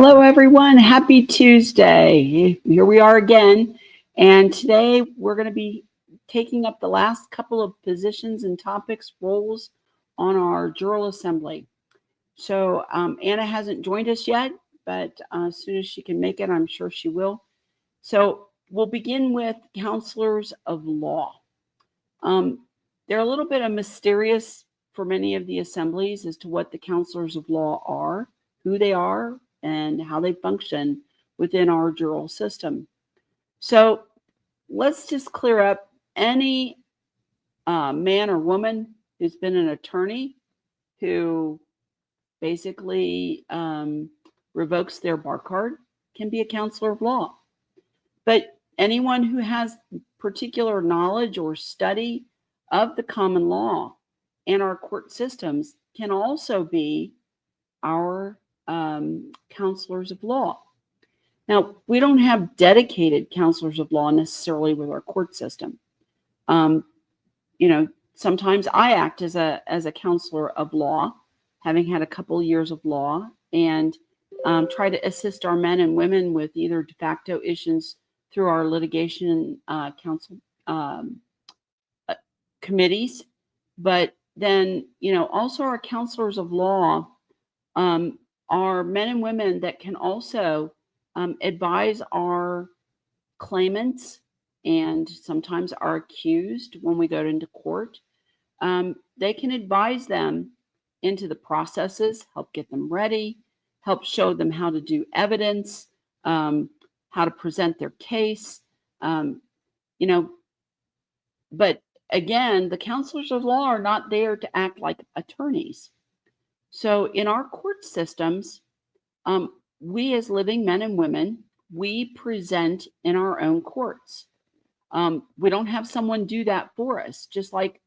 Hello, everyone. Happy Tuesday. Here we are again. And today we're going to be taking up the last couple of positions and topics, roles on our Jural Assembly. So Anna hasn't joined us yet, but as soon as she can make it, I'm sure she will. So we'll begin with counselors of law. They're a little bit mysterious for many of the assemblies as to what the counselors of law are, who they are, and how they function within our jural system. So let's just clear up any man or woman who's been an attorney who basically revokes their bar card can be a counselor of law. But anyone who has particular knowledge or study of the common law and our court systems can also be our counselors of law. Now, we don't have dedicated counselors of law necessarily with our court system. Sometimes I act as a counselor of law, having had a couple years of law, and try to assist our men and women with either de facto issues through our litigation counsel committees, but then also our counselors of law are men and women that can also advise our claimants and sometimes are accused when we go into court. They can advise them into the processes, help get them ready, help show them how to do evidence, how to present their case, but again, the counselors of law are not there to act like attorneys. So in our court systems, we as living men and women, we present in our own courts. We don't have someone do that for us, just like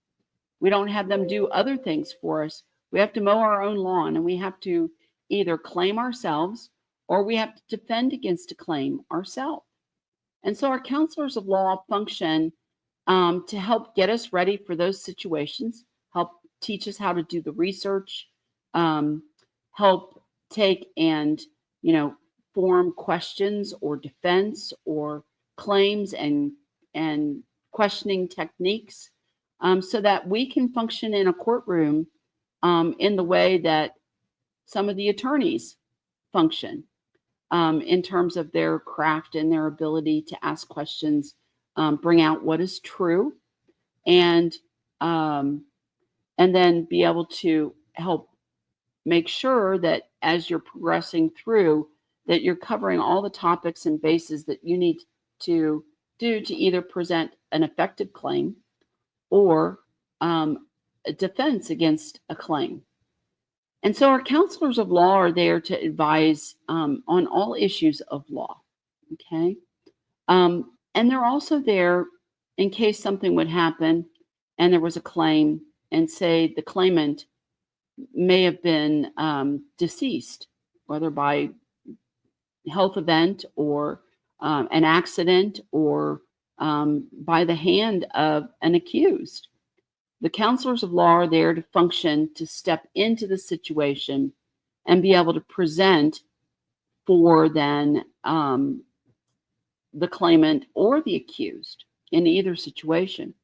we don't have them do other things for us. We have to mow our own lawn, and we have to either claim ourselves or we have to defend against a claim ourselves. And so our counselors of law function to help get us ready for those situations, help teach us how to do the research, help take and form questions or defense or claims and questioning techniques, so that we can function in a courtroom in the way that some of the attorneys function, in terms of their craft and their ability to ask questions, bring out what is true, and then be able to help make sure that as you're progressing through, that you're covering all the topics and bases that you need to do to either present an effective claim or a defense against a claim. And so our counselors of law are there to advise on all issues of law, okay? And they're also there in case something would happen and there was a claim, and say the claimant may have been deceased, whether by health event or an accident or by the hand of an accused. The counselors of law are there to function, to step into the situation and be able to present for then the claimant or the accused in either situation.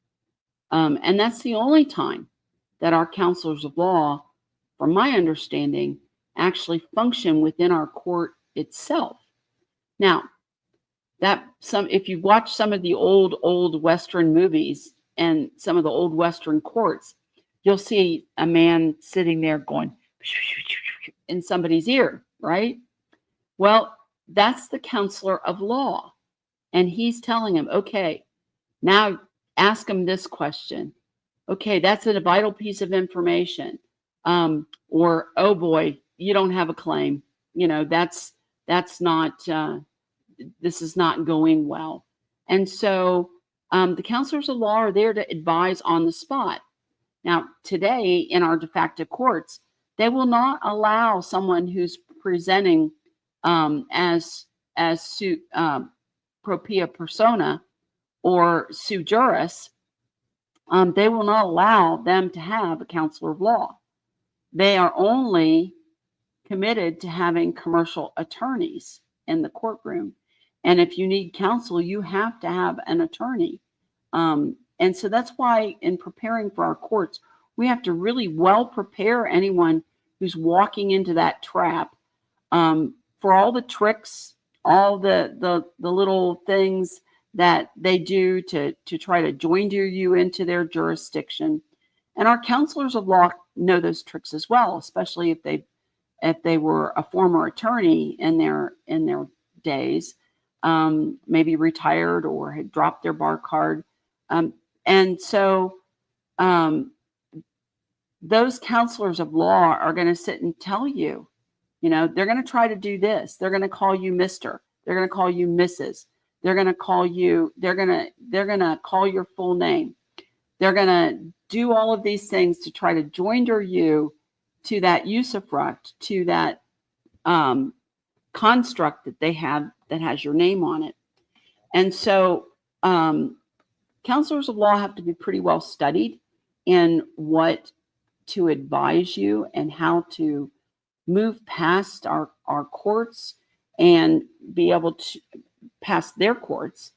And that's the only time that our counselors of law, from my understanding, actually function within our court itself. Now, if you watch some of the old Western movies and some of the old Western courts, you'll see a man sitting there going in somebody's ear, right? Well, that's the counselor of law. And he's telling him, okay, now ask him this question. Okay, that's a vital piece of information. Or, oh boy, you don't have a claim. That's not, this is not going well. And so the counselors of law are there to advise on the spot. Now, today in our de facto courts, they will not allow someone who's presenting as propria persona or sui juris. They will not allow them to have a counselor of law. They are only committed to having commercial attorneys in the courtroom. And if you need counsel, you have to have an attorney. And so that's why in preparing for our courts, we have to really well prepare anyone who's walking into that trap for all the tricks, all the little things that they do to try to joinder you into their jurisdiction. And our counselors of law know those tricks as well, especially if they were a former attorney in their days, maybe retired or had dropped their bar card. And so those counselors of law are going to sit and tell you, they're going to try to do this. They're going to call you Mr. They're going to call you Mrs. They're going to call you, they're going to call your full name. They're going to do all of these things to try to joinder you to that usufruct, to that construct that they have that has your name on it. And so counselors of law have to be pretty well studied in what to advise you and how to move past our courts and be able to pass their courts.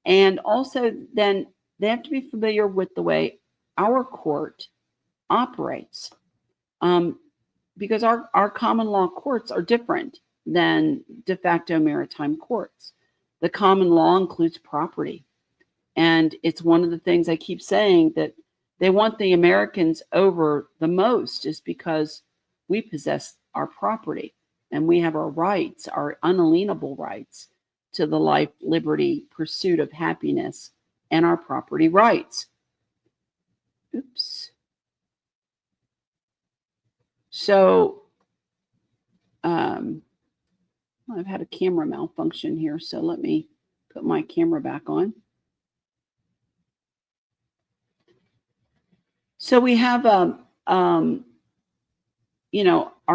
And also then they have to be familiar with the way our court operates, because our common law courts are different than de facto maritime courts. The common law includes property. And it's one of the things I keep saying that they want the Americans over the most is because we possess our property and we have our rights, our unalienable rights to the life, liberty, pursuit of happiness, and our property rights. Oops. So I've had a camera malfunction here, so let me put my camera back on. So we have, our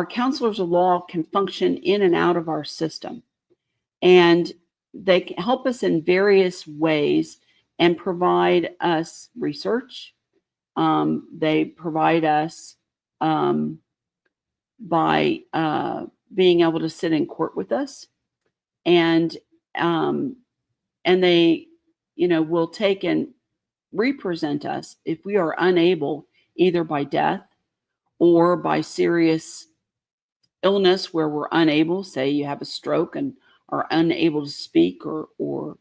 counselors of law can function in and out of our system, and they can help us in various ways and provide us research. They provide us by being able to sit in court with us, and they, will take and represent us if we are unable, either by death or by serious illness where we're unable, say you have a stroke and are unable to speak or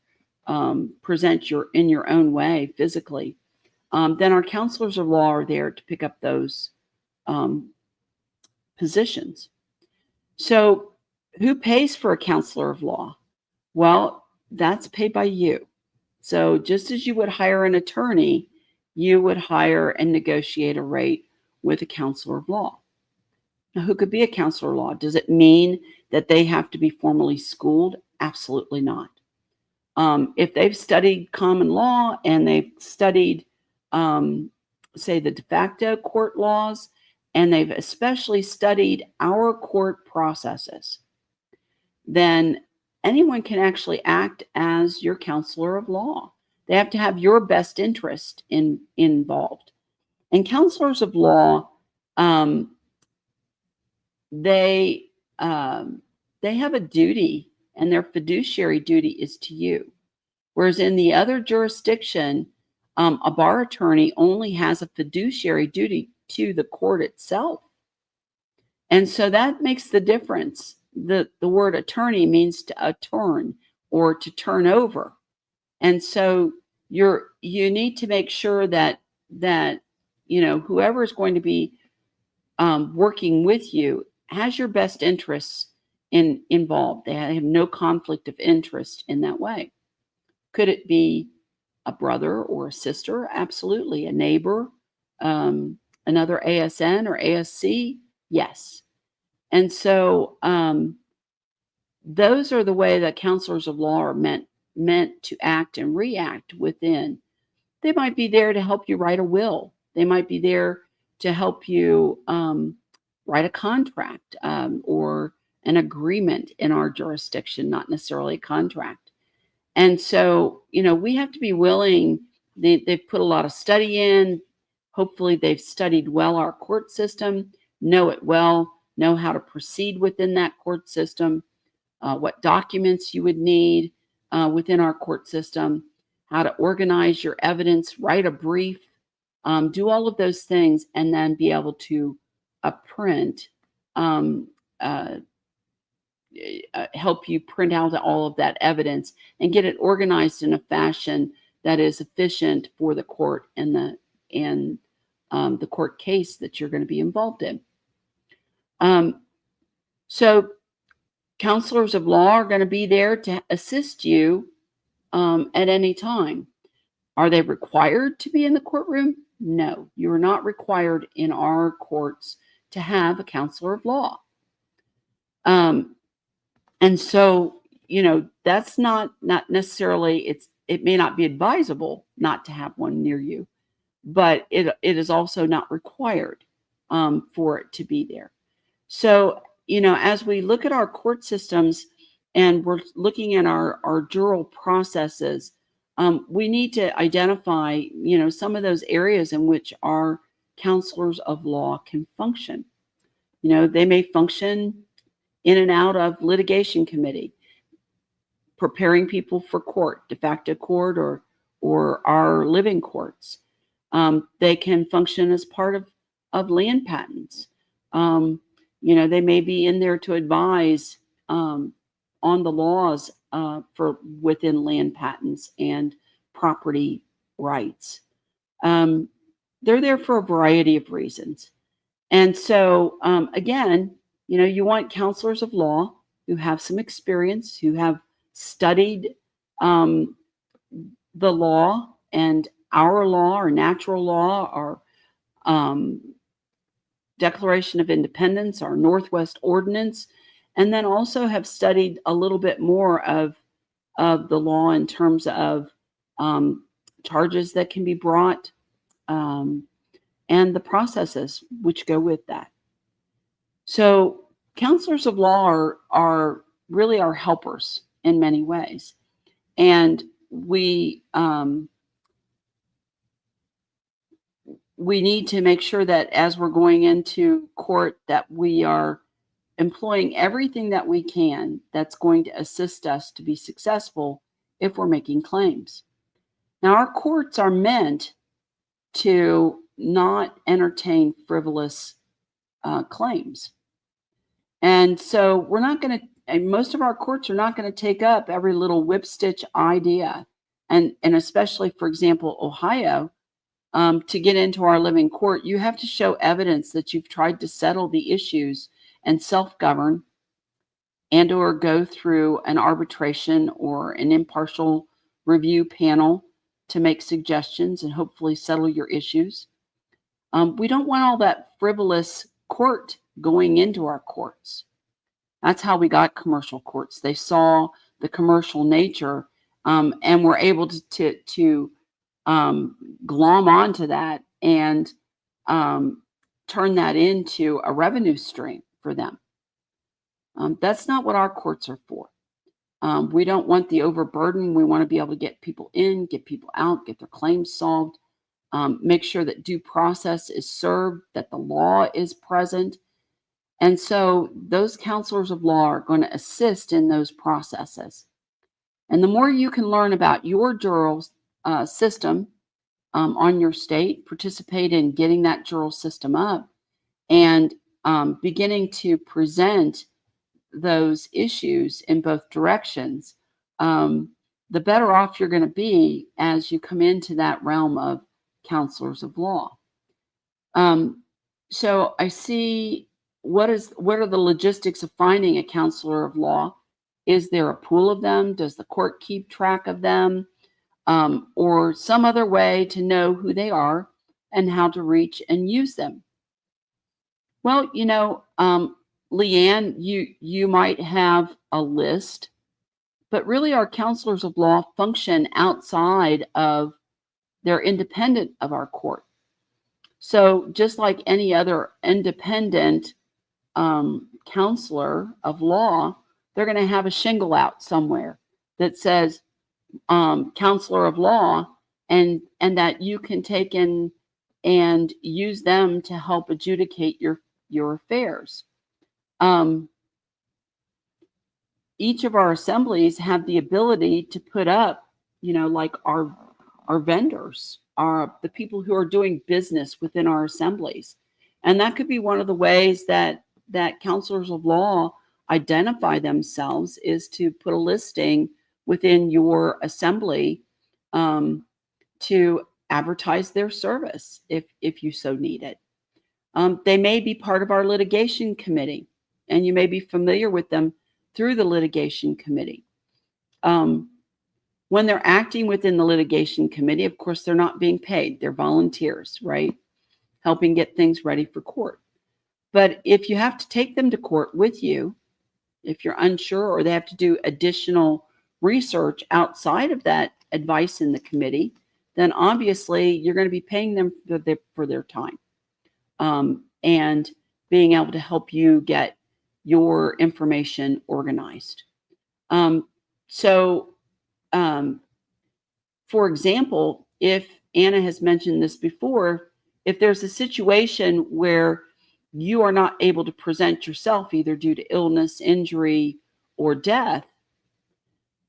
present in your own way physically, then our counselors of law are there to pick up those positions. So who pays for a counselor of law? Well, that's paid by you. So just as you would hire an attorney, you would hire and negotiate a rate with a counselor of law. Now, who could be a counselor of law? Does it mean that they have to be formally schooled? Absolutely not. If they've studied common law and they've studied, say, the de facto court laws, and they've especially studied our court processes, then anyone can actually act as your counselor of law. They have to have your best interest involved. And counselors of law, they have a duty, and their fiduciary duty is to you. Whereas in the other jurisdiction, a bar attorney only has a fiduciary duty to the court itself. And so that makes the difference. The word attorney means to attorn or to turn over. And so you need to make sure that whoever is going to be working with you has your best interests involved. They have no conflict of interest in that way. Could it be a brother or a sister? Absolutely. A neighbor, another ASN or ASC? Yes. And so those are the way that counselors of law are meant to act and react within. They might be there to help you write a will. They might be there to help you write a contract or an agreement in our jurisdiction, not necessarily a contract. And so, we have to be willing. They've put a lot of study in. Hopefully they've studied well our court system, know it well, know how to proceed within that court system, what documents you would need within our court system, how to organize your evidence, write a brief, do all of those things, and then be able to print, help you print out all of that evidence and get it organized in a fashion that is efficient for the court and the court case that you're going to be involved in. So counselors of law are going to be there to assist you at any time. Are they required to be in the courtroom? No, you are not required in our courts to have a counselor of law. And so, that's not necessarily, it may not be advisable not to have one near you, but it is also not required for it to be there. So, as we look at our court systems and we're looking at our jural processes, we need to identify, some of those areas in which our counselors of law can function. They may function in and out of litigation committee, preparing people for court, de facto court, or our living courts. They can function as part of land patents. They may be in there to advise on the laws for within land patents and property rights. They're there for a variety of reasons. And so, again, you want counselors of law who have some experience, who have studied the law and our law, or natural law, or Declaration of Independence, our Northwest Ordinance, and then also have studied a little bit more of the law in terms of charges that can be brought and the processes which go with that. So counselors of law are really our helpers in many ways. And we need to make sure that as we're going into court that we are employing everything that we can that's going to assist us to be successful if we're making claims. Now, our courts are meant to not entertain frivolous claims. And so we're not going to, most of our courts are not going to take up every little whipstitch idea. And especially, for example, Ohio, to get into our living court, you have to show evidence that you've tried to settle the issues and self-govern and or go through an arbitration or an impartial review panel to make suggestions and hopefully settle your issues. We don't want all that frivolous court going into our courts. That's how we got commercial courts. They saw the commercial nature and were able to glom onto that and turn that into a revenue stream for them. That's not what our courts are for. We don't want the overburden. We want to be able to get people in, get people out, get their claims solved, make sure that due process is served, that the law is present. And so those counselors of law are going to assist in those processes. And the more you can learn about your jural system on your state, participate in getting that jural system up and beginning to present those issues in both directions, the better off you're going to be as you come into that realm of counselors of law. So I see what are the logistics of finding a counselor of law? Is there a pool of them? Does the court keep track of them? Or some other way to know who they are and how to reach and use them? Well, Leanne, you might have a list, but really our counselors of law function outside of, they're independent of our court. So just like any other independent counselor of law, they're going to have a shingle out somewhere that says counselor of law, and that you can take in and use them to help adjudicate your affairs. Each of our assemblies have the ability to put up, like our vendors, the people who are doing business within our assemblies. And that could be one of the ways that counselors of law identify themselves, is to put a listing within your assembly to advertise their service if you so need it. They may be part of our litigation committee, and you may be familiar with them through the litigation committee. When they're acting within the litigation committee, of course, they're not being paid. They're volunteers, right? Helping get things ready for court. But if you have to take them to court with you, if you're unsure, or they have to do additional research outside of that advice in the committee, then obviously you're going to be paying them for their time, and being able to help you get your information organized. For example, if Anna has mentioned this before, if there's a situation where you are not able to present yourself, either due to illness, injury, or death,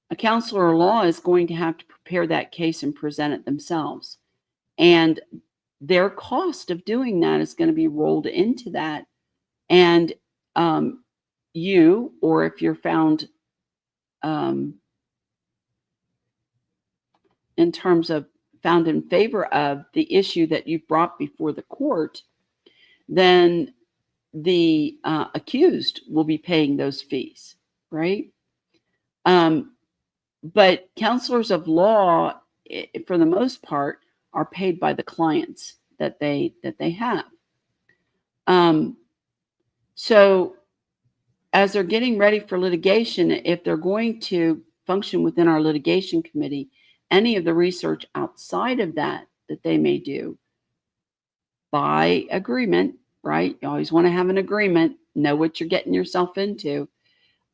a counselor of law is going to have to prepare that case and present it themselves. And their cost of doing that is going to be rolled into that. And you, or if you're found in terms of found in favor of the issue that you've brought before the court, then the accused will be paying those fees, right? But counselors of law, for the most part, are paid by the clients that they have. So as they're getting ready for litigation, if they're going to function within our litigation committee, any of the research outside of that they may do by agreement, right? You always want to have an agreement, know what you're getting yourself into.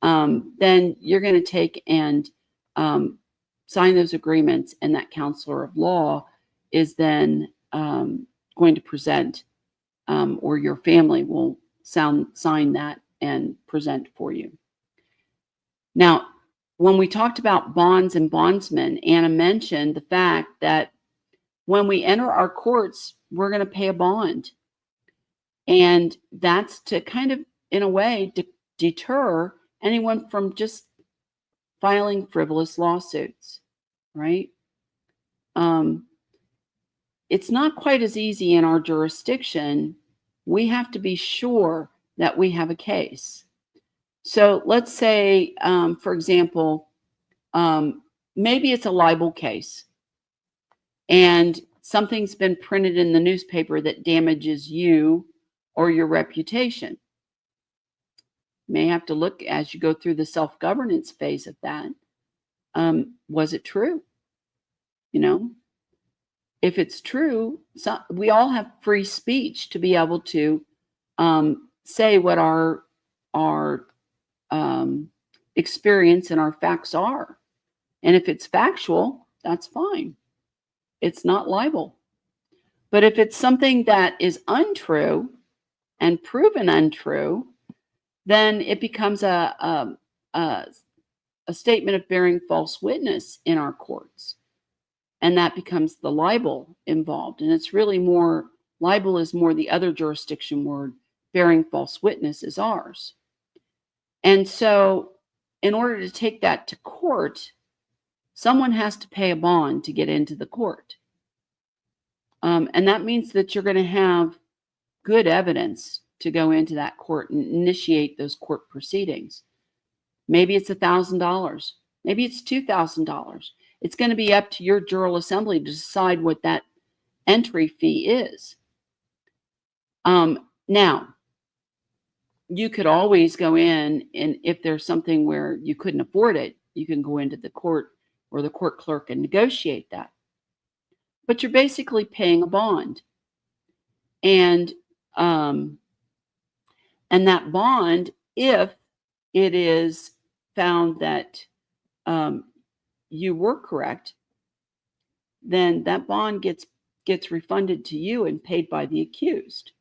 Then you're going to take and sign those agreements, and that counselor of law is then going to present, or your family will sign that and present for you. Now, when we talked about bonds and bondsmen, Anna mentioned the fact that when we enter our courts, we're going to pay a bond. And that's to kind of, in a way, deter anyone from just filing frivolous lawsuits, right? It's not quite as easy in our jurisdiction. We have to be sure that we have a case. So let's say, for example, maybe it's a libel case, and something's been printed in the newspaper that damages you or your reputation. You may have to look as you go through the self-governance phase of that. Was it true? If it's true, we all have free speech to be able to say what our experience and our facts are. And if it's factual, that's fine. It's not libel. But if it's something that is untrue and proven untrue, then it becomes a statement of bearing false witness in our courts. And that becomes the libel involved. And it's really more, libel is more the other jurisdiction word, bearing false witness is ours. And so in order to take that to court, someone has to pay a bond to get into the court. And that means that you're going to have good evidence to go into that court and initiate those court proceedings. Maybe it's $1,000. Maybe it's $2,000. It's going to be up to your Jural Assembly to decide what that entry fee is. Now, you could always go in, and if there's something where you couldn't afford it, you can go into the court or the court clerk and negotiate that. But you're basically paying a bond. And that bond, if it is found that you were correct, then that bond gets refunded to you and paid by the accused.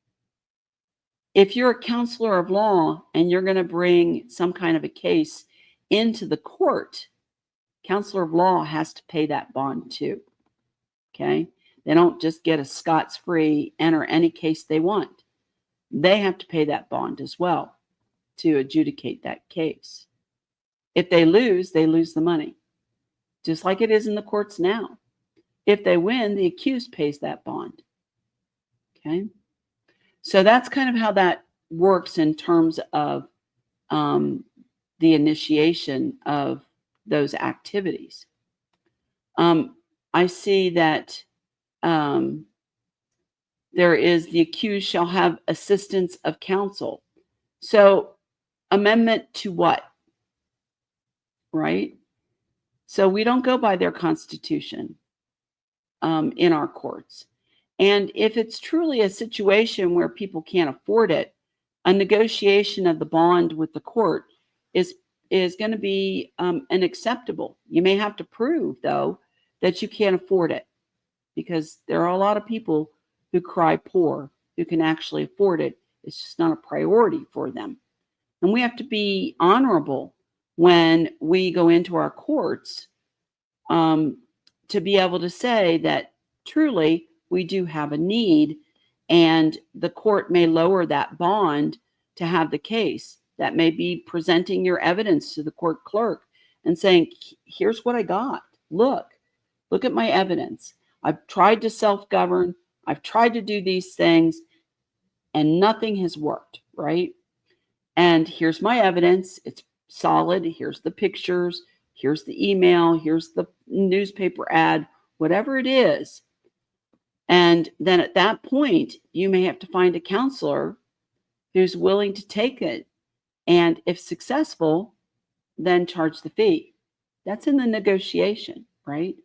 if you're a counselor of law and you're going to bring some kind of a case into the court, counselor of law has to pay that bond too. Okay? They don't just get a Scots-free, enter any case they want. They have to pay that bond as well to adjudicate that case. If they lose the money, just like it is in the courts now. If they win, the accused pays that bond. Okay? So that's kind of how that works in terms of the initiation of those activities. I see that there is the accused shall have assistance of counsel. So amendment to what? Right? So we don't go by their constitution in our courts. And if it's truly a situation where people can't afford it, a negotiation of the bond with the court is going to be unacceptable. You may have to prove, though, that you can't afford it, because there are a lot of people who cry poor who can actually afford it. It's just not a priority for them. And we have to be honorable when we go into our courts to be able to say that truly we do have a need, and the court may lower that bond to have the case. That may be presenting your evidence to the court clerk and saying, here's what I got. Look at my evidence. I've tried to self-govern. I've tried to do these things and nothing has worked, right? And here's my evidence. It's solid. Here's the pictures. Here's the email. Here's the newspaper ad, whatever it is. And then at that point, you may have to find a counselor who's willing to take it. And if successful, then charge the fee. That's in the negotiation, right?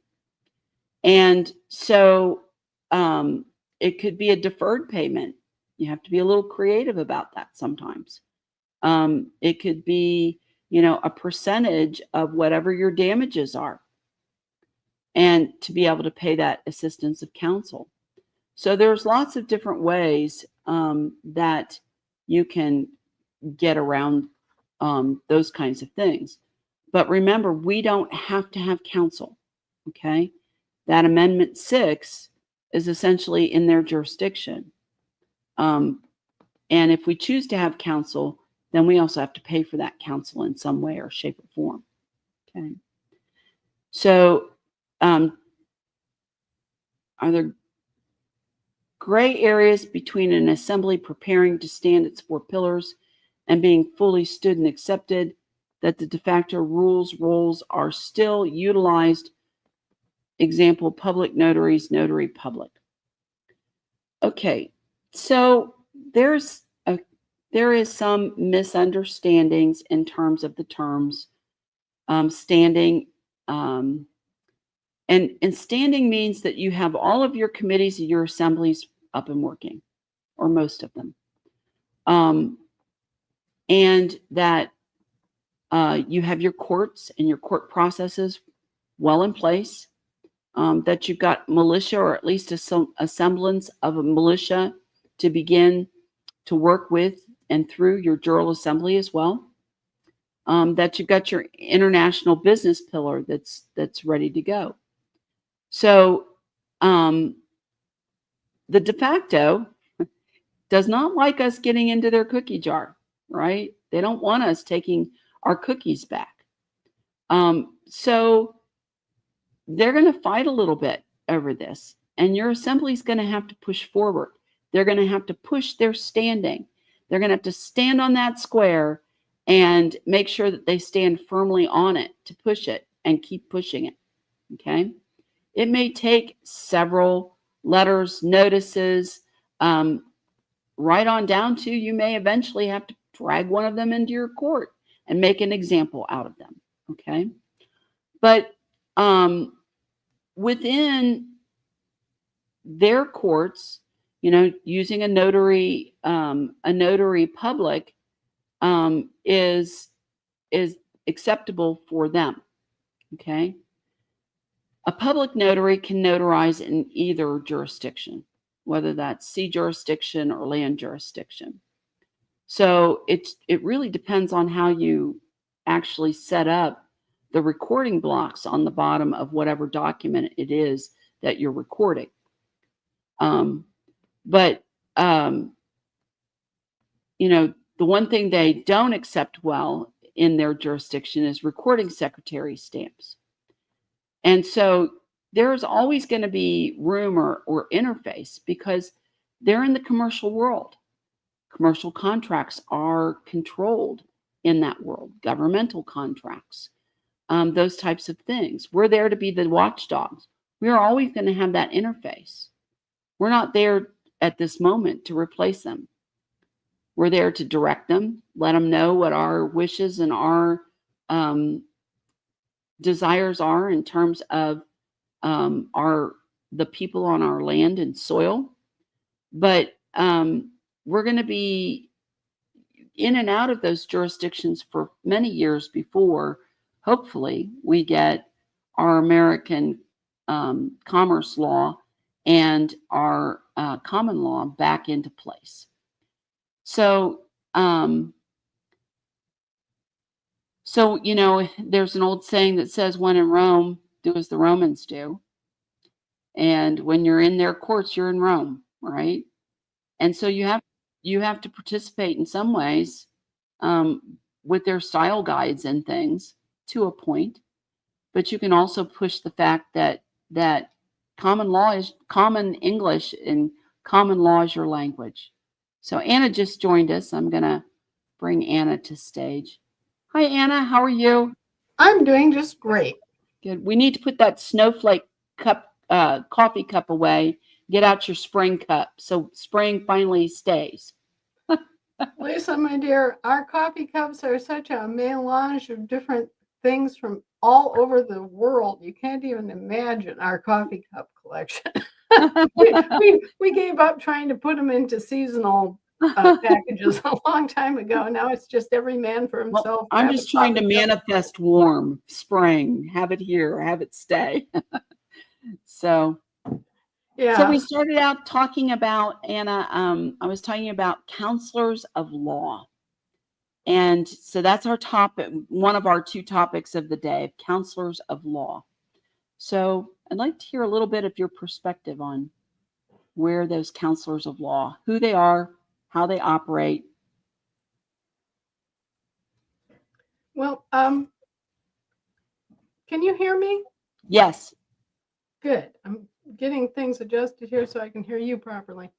And so it could be a deferred payment. You have to be a little creative about that sometimes. It could be, a percentage of whatever your damages are, and to be able to pay that assistance of counsel. So there's lots of different ways that you can get around those kinds of things. But remember, we don't have to have counsel, okay? That Amendment 6 is essentially in their jurisdiction. And if we choose to have counsel, then we also have to pay for that counsel in some way or shape or form, okay? So are there gray areas between an assembly preparing to stand its 4 pillars and being fully stood and accepted, that the de facto roles are still utilized? Example, public notaries, notary public. Okay, so there is some misunderstandings in terms of the terms standing. And standing means that you have all of your committees and your assemblies up and working, or most of them. And that you have your courts and your court processes well in place, that you've got militia, or at least a semblance of a militia, to begin to work with and through your Jural Assembly as well, that you've got your international business pillar that's ready to go. So the de facto does not like us getting into their cookie jar, right? They don't want us taking our cookies back. So they're going to fight a little bit over this, and your assembly is going to have to push forward. They're going to have to push their standing. They're going to have to stand on that square and make sure that they stand firmly on it to push it and keep pushing it, okay? It may take several letters, notices, right on down to you may eventually have to drag one of them into your court and make an example out of them, okay? But within their courts, using a notary public is acceptable for them, okay? A public notary can notarize in either jurisdiction, whether that's sea jurisdiction or land jurisdiction. So it really depends on how you actually set up the recording blocks on the bottom of whatever document it is that you're recording. But you know, the one thing they don't accept well in their jurisdiction is recording secretary stamps. And so there's always going to be room or interface because they're in the commercial world. Commercial contracts are controlled in that world, governmental contracts, those types of things. We're there to be the watchdogs. We are always going to have that interface. We're not there at this moment to replace them. We're there to direct them, let them know what our wishes and our desires are in terms of the people on our land and soil. But we're going to be in and out of those jurisdictions for many years before, hopefully, we get our American commerce law and our common law back into place. So, you know, there's an old saying that says, when in Rome, do as the Romans do. And when you're in their courts, you're in Rome, right? And so you have to participate in some ways with their style guides and things to a point. But you can also push the fact that common law is common English and common law is your language. So Anna just joined us. I'm going to bring Anna to stage. Hi, Anna. How are you? I'm doing just great. Good. We need to put that snowflake cup, coffee cup away. Get out your spring cup so spring finally stays. Lisa, my dear, our coffee cups are such a melange of different things from all over the world. You can't even imagine our coffee cup collection. we gave up trying to put them into seasonal packages a long time ago. Now it's just every man for himself. Well, I'm just trying to manifest warm spring. Have it here, have it stay. So, yeah. So we started out talking about, Anna, I was talking about counselors of law. And so that's our topic, one of our two topics of the day, counselors of law. So I'd like to hear a little bit of your perspective on where those counselors of law, who they are, how they operate. Well, can you hear me? Yes. Good. I'm getting things adjusted here so I can hear you properly.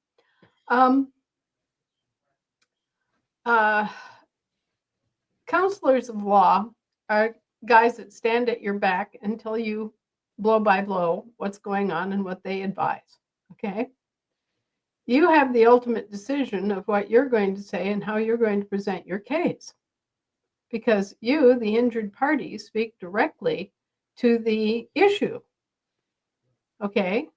Counselors of law are guys that stand at your back and tell you blow by blow what's going on and what they advise. Okay? You have the ultimate decision of what you're going to say and how you're going to present your case. Because you, the injured party, speak directly to the issue. Okay?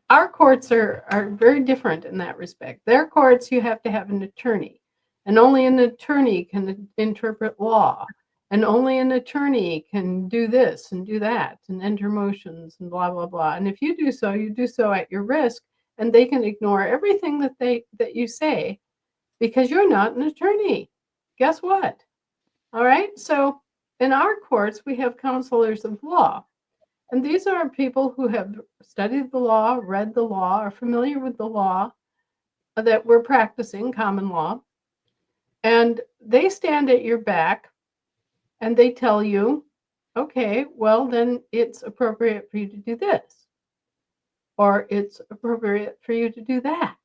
Our courts are very different in that respect. Their courts, you have to have an attorney, and only an attorney can interpret law, and only an attorney can do this and do that and enter motions and blah, blah, blah. And if you do so at your risk, and they can ignore everything that you say because you're not an attorney. Guess what? All right? So in our courts, we have counselors of law. And these are people who have studied the law, read the law, are familiar with the law that we're practicing, common law. And they stand at your back and they tell you, okay, well, then it's appropriate for you to do this. Or it's appropriate for you to do that.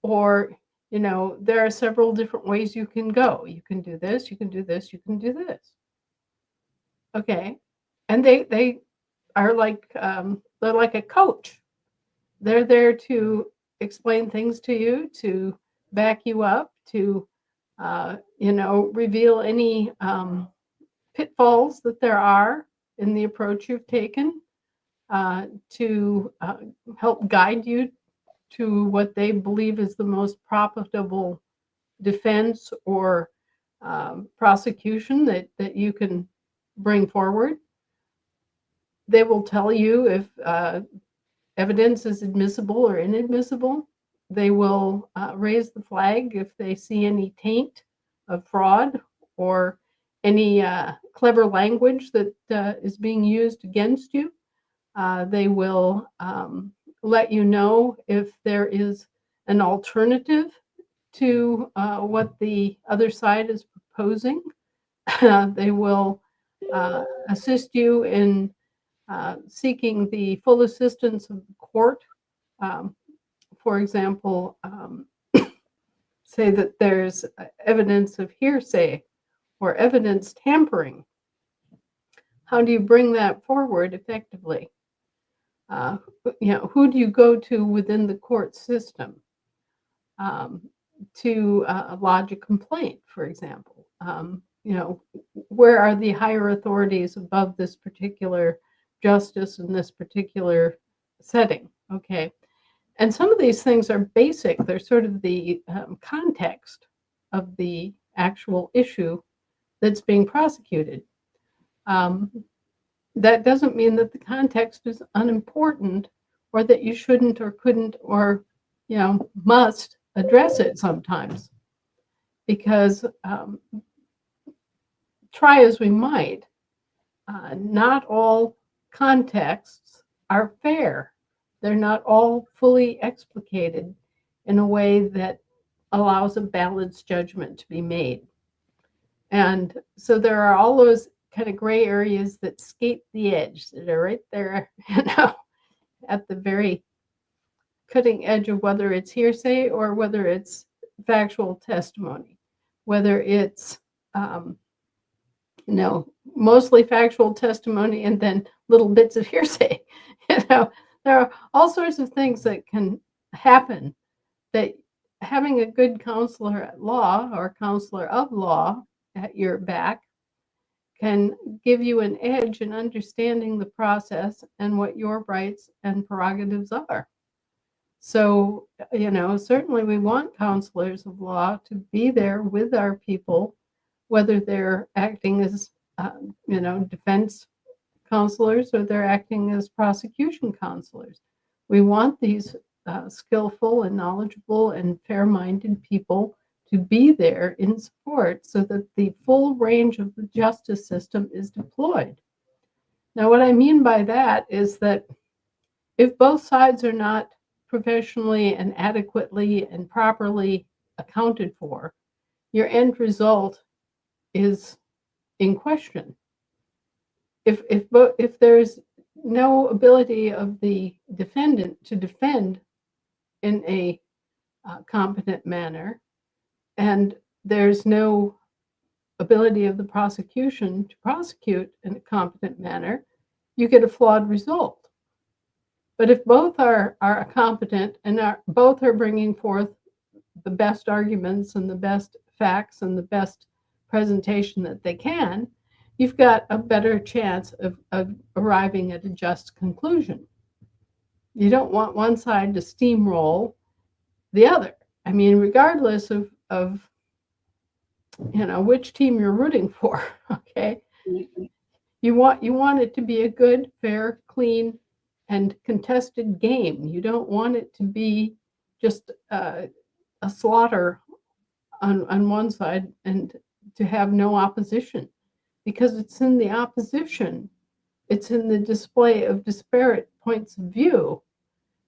Or, you know, there are several different ways you can go. You can do this, you can do this, you can do this. Okay. And they are like they're like a coach. They're there to explain things to you, to back you up, to reveal any pitfalls that there are in the approach you've taken, to help guide you to what they believe is the most profitable defense or prosecution that you can bring forward. They will tell you if evidence is admissible or inadmissible. They will raise the flag if they see any taint of fraud or any clever language that is being used against you. They will let you know if there is an alternative to what the other side is proposing. They will assist you in seeking the full assistance of the court. Um, for example, say that there's evidence of hearsay or evidence tampering. How do you bring that forward effectively? Who do you go to within the court system to lodge a complaint, for example? Where are the higher authorities above this particular justice in this particular setting? Okay. And some of these things are basic. They're sort of the context of the actual issue that's being prosecuted. That doesn't mean that the context is unimportant or that you shouldn't or couldn't or, must address it sometimes. Because try as we might, not all contexts are fair. They're not all fully explicated in a way that allows a balanced judgment to be made. And so there are all those kind of gray areas that skate the edge, that are right there, at the very cutting edge of whether it's hearsay or whether it's factual testimony, whether it's mostly factual testimony and then little bits of hearsay. There are all sorts of things that can happen, that having a good counselor at law or counselor of law at your back can give you an edge in understanding the process and what your rights and prerogatives are. So, certainly we want counselors of law to be there with our people, whether they're acting as, defense counselors or they're acting as prosecution counselors. We want these skillful and knowledgeable and fair-minded people to be there in support so that the full range of the justice system is deployed. Now, what I mean by that is that if both sides are not professionally and adequately and properly accounted for, your end result is in question. If there's no ability of the defendant to defend in a competent manner, and there's no ability of the prosecution to prosecute in a competent manner, you get a flawed result. But if both are competent and both are bringing forth the best arguments and the best facts and the best presentation that they can, you've got a better chance of arriving at a just conclusion. You don't want one side to steamroll the other. I mean, regardless of which team you're rooting for, okay? You want it to be a good, fair, clean, and contested game. You don't want it to be just a slaughter on one side and to have no opposition, because it's in the opposition, it's in the display of disparate points of view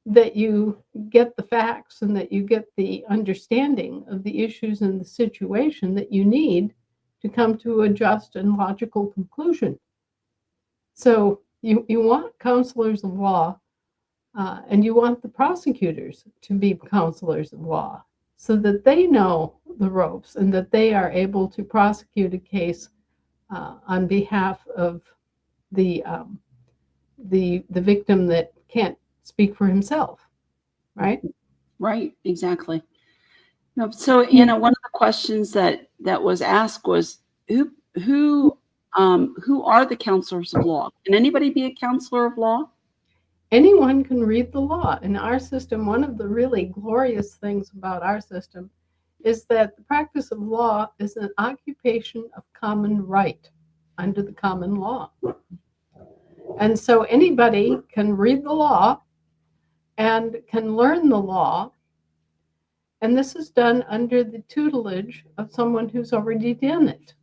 that you get the facts and that you get the understanding of the issues and the situation that you need to come to a just and logical conclusion. So you want counselors of law and you want the prosecutors to be counselors of law so that they know the ropes and that they are able to prosecute a case on behalf of the victim that can't speak for himself, right? Right, exactly. No, so one of the questions that was asked was who are the counselors of law? Can anybody be a counselor of law? Anyone can read the law. In our system, one of the really glorious things about our system is that the practice of law is an occupation of common right under the common law. And so anybody can read the law and can learn the law. And this is done under the tutelage of someone who's already done it.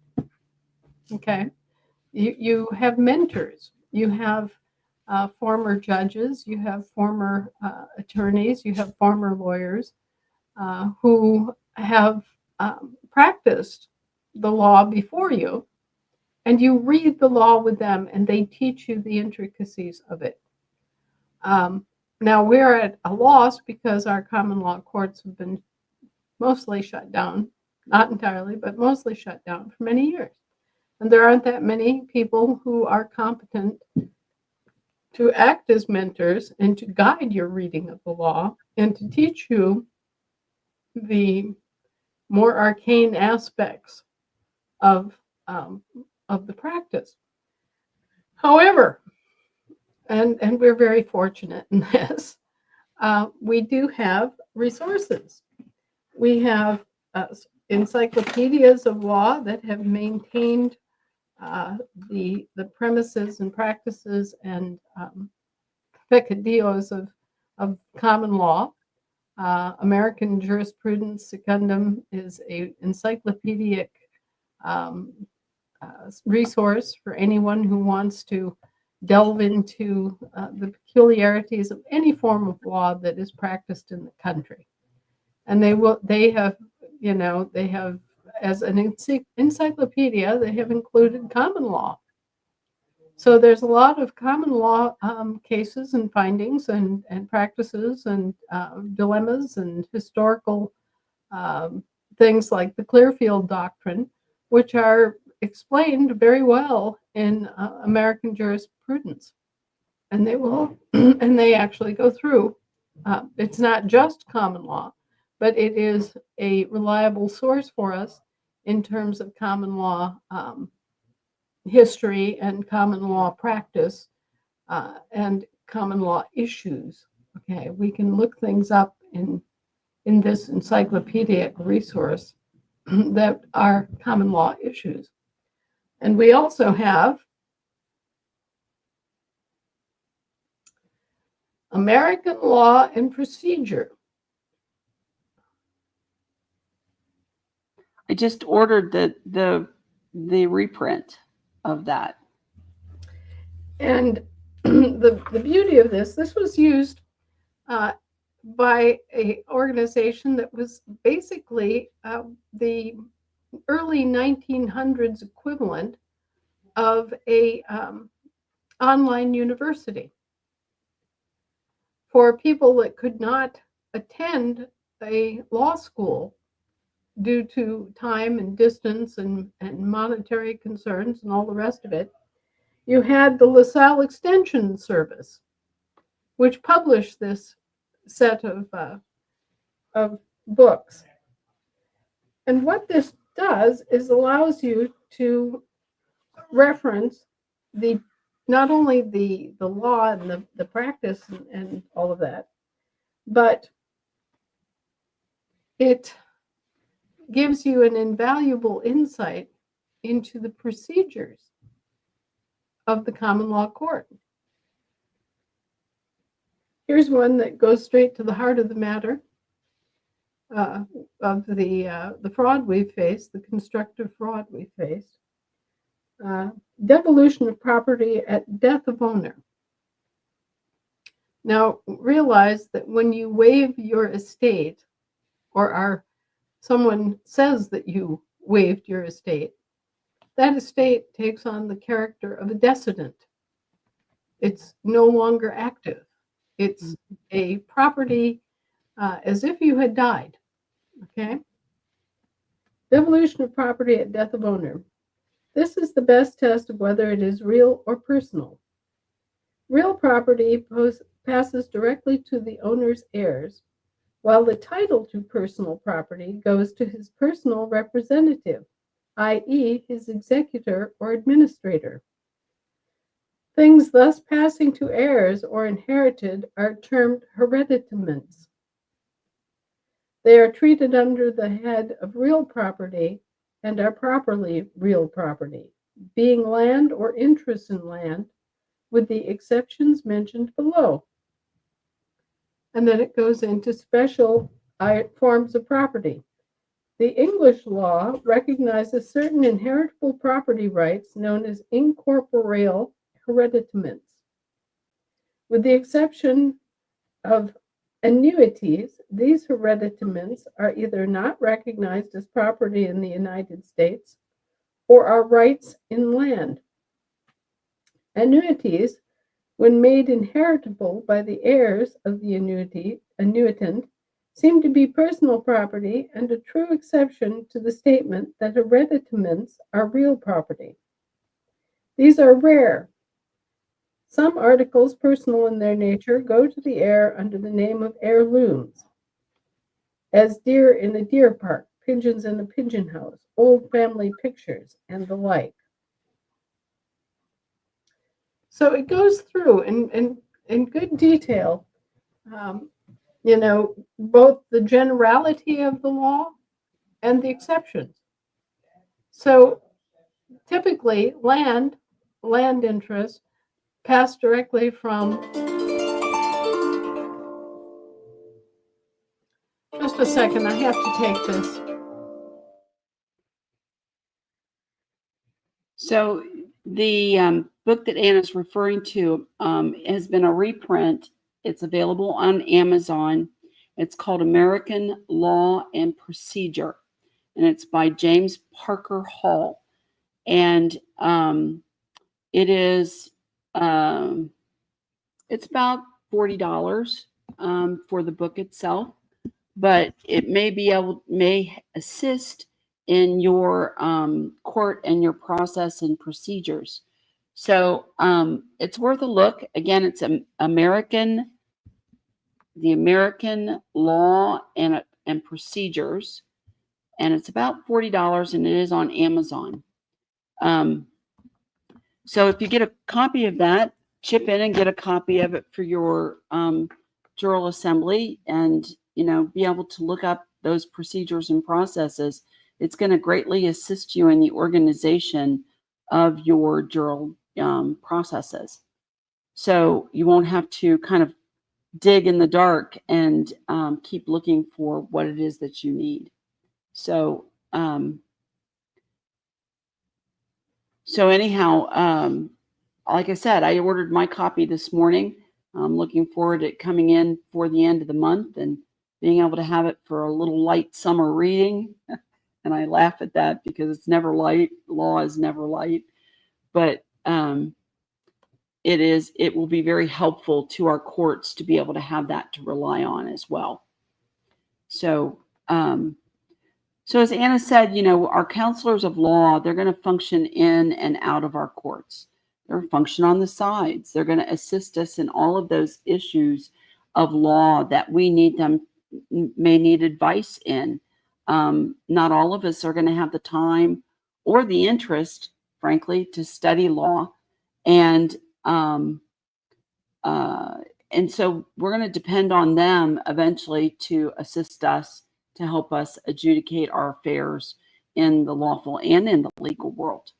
Okay. You have mentors. You have former judges. You have former attorneys. You have former lawyers who have practiced the law before you, and you read the law with them, and they teach you the intricacies of it. Now we're at a loss because our common law courts have been mostly shut down, not entirely, but mostly shut down for many years. And there aren't that many people who are competent to act as mentors and to guide your reading of the law and to teach you the more arcane aspects of the practice. However, and we're very fortunate in this, we do have resources. We have encyclopedias of law that have maintained the premises and practices and peccadillos of common law. American Jurisprudence Secundum is a encyclopedic resource for anyone who wants to delve into the peculiarities of any form of law that is practiced in the country. And they have as an encyclopedia, they have included common law. So there's a lot of common law cases and findings and practices and dilemmas and historical things like the Clearfield Doctrine, which are explained very well in American jurisprudence. And they will, and they actually go through. It's not just common law, but it is a reliable source for us in terms of common law history and common law practice and common law issues. Okay, we can look things up in this encyclopedic resource that are common law issues. And we also have American Law and Procedure. I just ordered the reprint of that. And the beauty of this was used by an organization that was basically the early 1900s equivalent of a online university for people that could not attend a law school due to time and distance and monetary concerns and all the rest of it. You had the LaSalle Extension Service, which published this set of books. And what this does is allows you to reference not only the law and the practice and all of that, but it gives you an invaluable insight into the procedures of the common law court. Here's one that goes straight to the heart of the matter of the fraud we've faced, the constructive fraud we faced. Devolution of property at death of owner. Now, realize that when you waive your estate, or someone says that you waived your estate, that estate takes on the character of a decedent. It's no longer active. It's a property as if you had died. Okay? Devolution of property at death of owner. This is the best test of whether it is real or personal. Real property passes directly to the owner's heirs, while the title to personal property goes to his personal representative, i.e., his executor or administrator. Things thus passing to heirs or inherited are termed hereditaments. They are treated under the head of real property and are properly real property, being land or interest in land, with the exceptions mentioned below. and then it goes into special forms of property. The English law recognizes certain inheritable property rights known as incorporeal hereditaments. With the exception of annuities, these hereditaments are either not recognized as property in the United States or are rights in land. Annuities, when made inheritable by the heirs of the annuitant, seem to be personal property and a true exception to the statement that hereditaments are real property. These are rare. Some articles, personal in their nature, go to the heir under the name of heirlooms, as deer in a deer park, pigeons in a pigeon house, old family pictures, and the like. So it goes through in good detail, um, both the generality of the law and the exceptions. So typically, land interests pass directly from. Just a second, I have to take this. So the book that Anna's referring to has been a reprint. It's available on Amazon. It's called American Law and Procedure, and it's by James Parker Hall. And it is it's about $40 for the book itself, but it may assist in your court and your process and procedures. So it's worth a look. Again, it's the American Law and Procedures, and it's about $40, and it is on Amazon. So if you get a copy of that, chip in and get a copy of it for your Jural Assembly, and be able to look up those procedures and processes. It's going to greatly assist you in the organization of your Jural processes. So you won't have to kind of dig in the dark and keep looking for what it is that you need. So anyhow, like I said, I ordered my copy this morning. I'm looking forward to it coming in for the end of the month and being able to have it for a little light summer reading. And I laugh at that because it's never light. Law is never light. But it will be very helpful to our courts to be able to have that to rely on as well. So as Anna said, our counselors of law, they're going to function in and out of our courts. They're function on the sides. They're going to assist us in all of those issues of law that we may need advice in. Not all of us are going to have the time or the interest, frankly, to study law. And so we're going to depend on them eventually to assist us, to help us adjudicate our affairs in the lawful and in the legal world.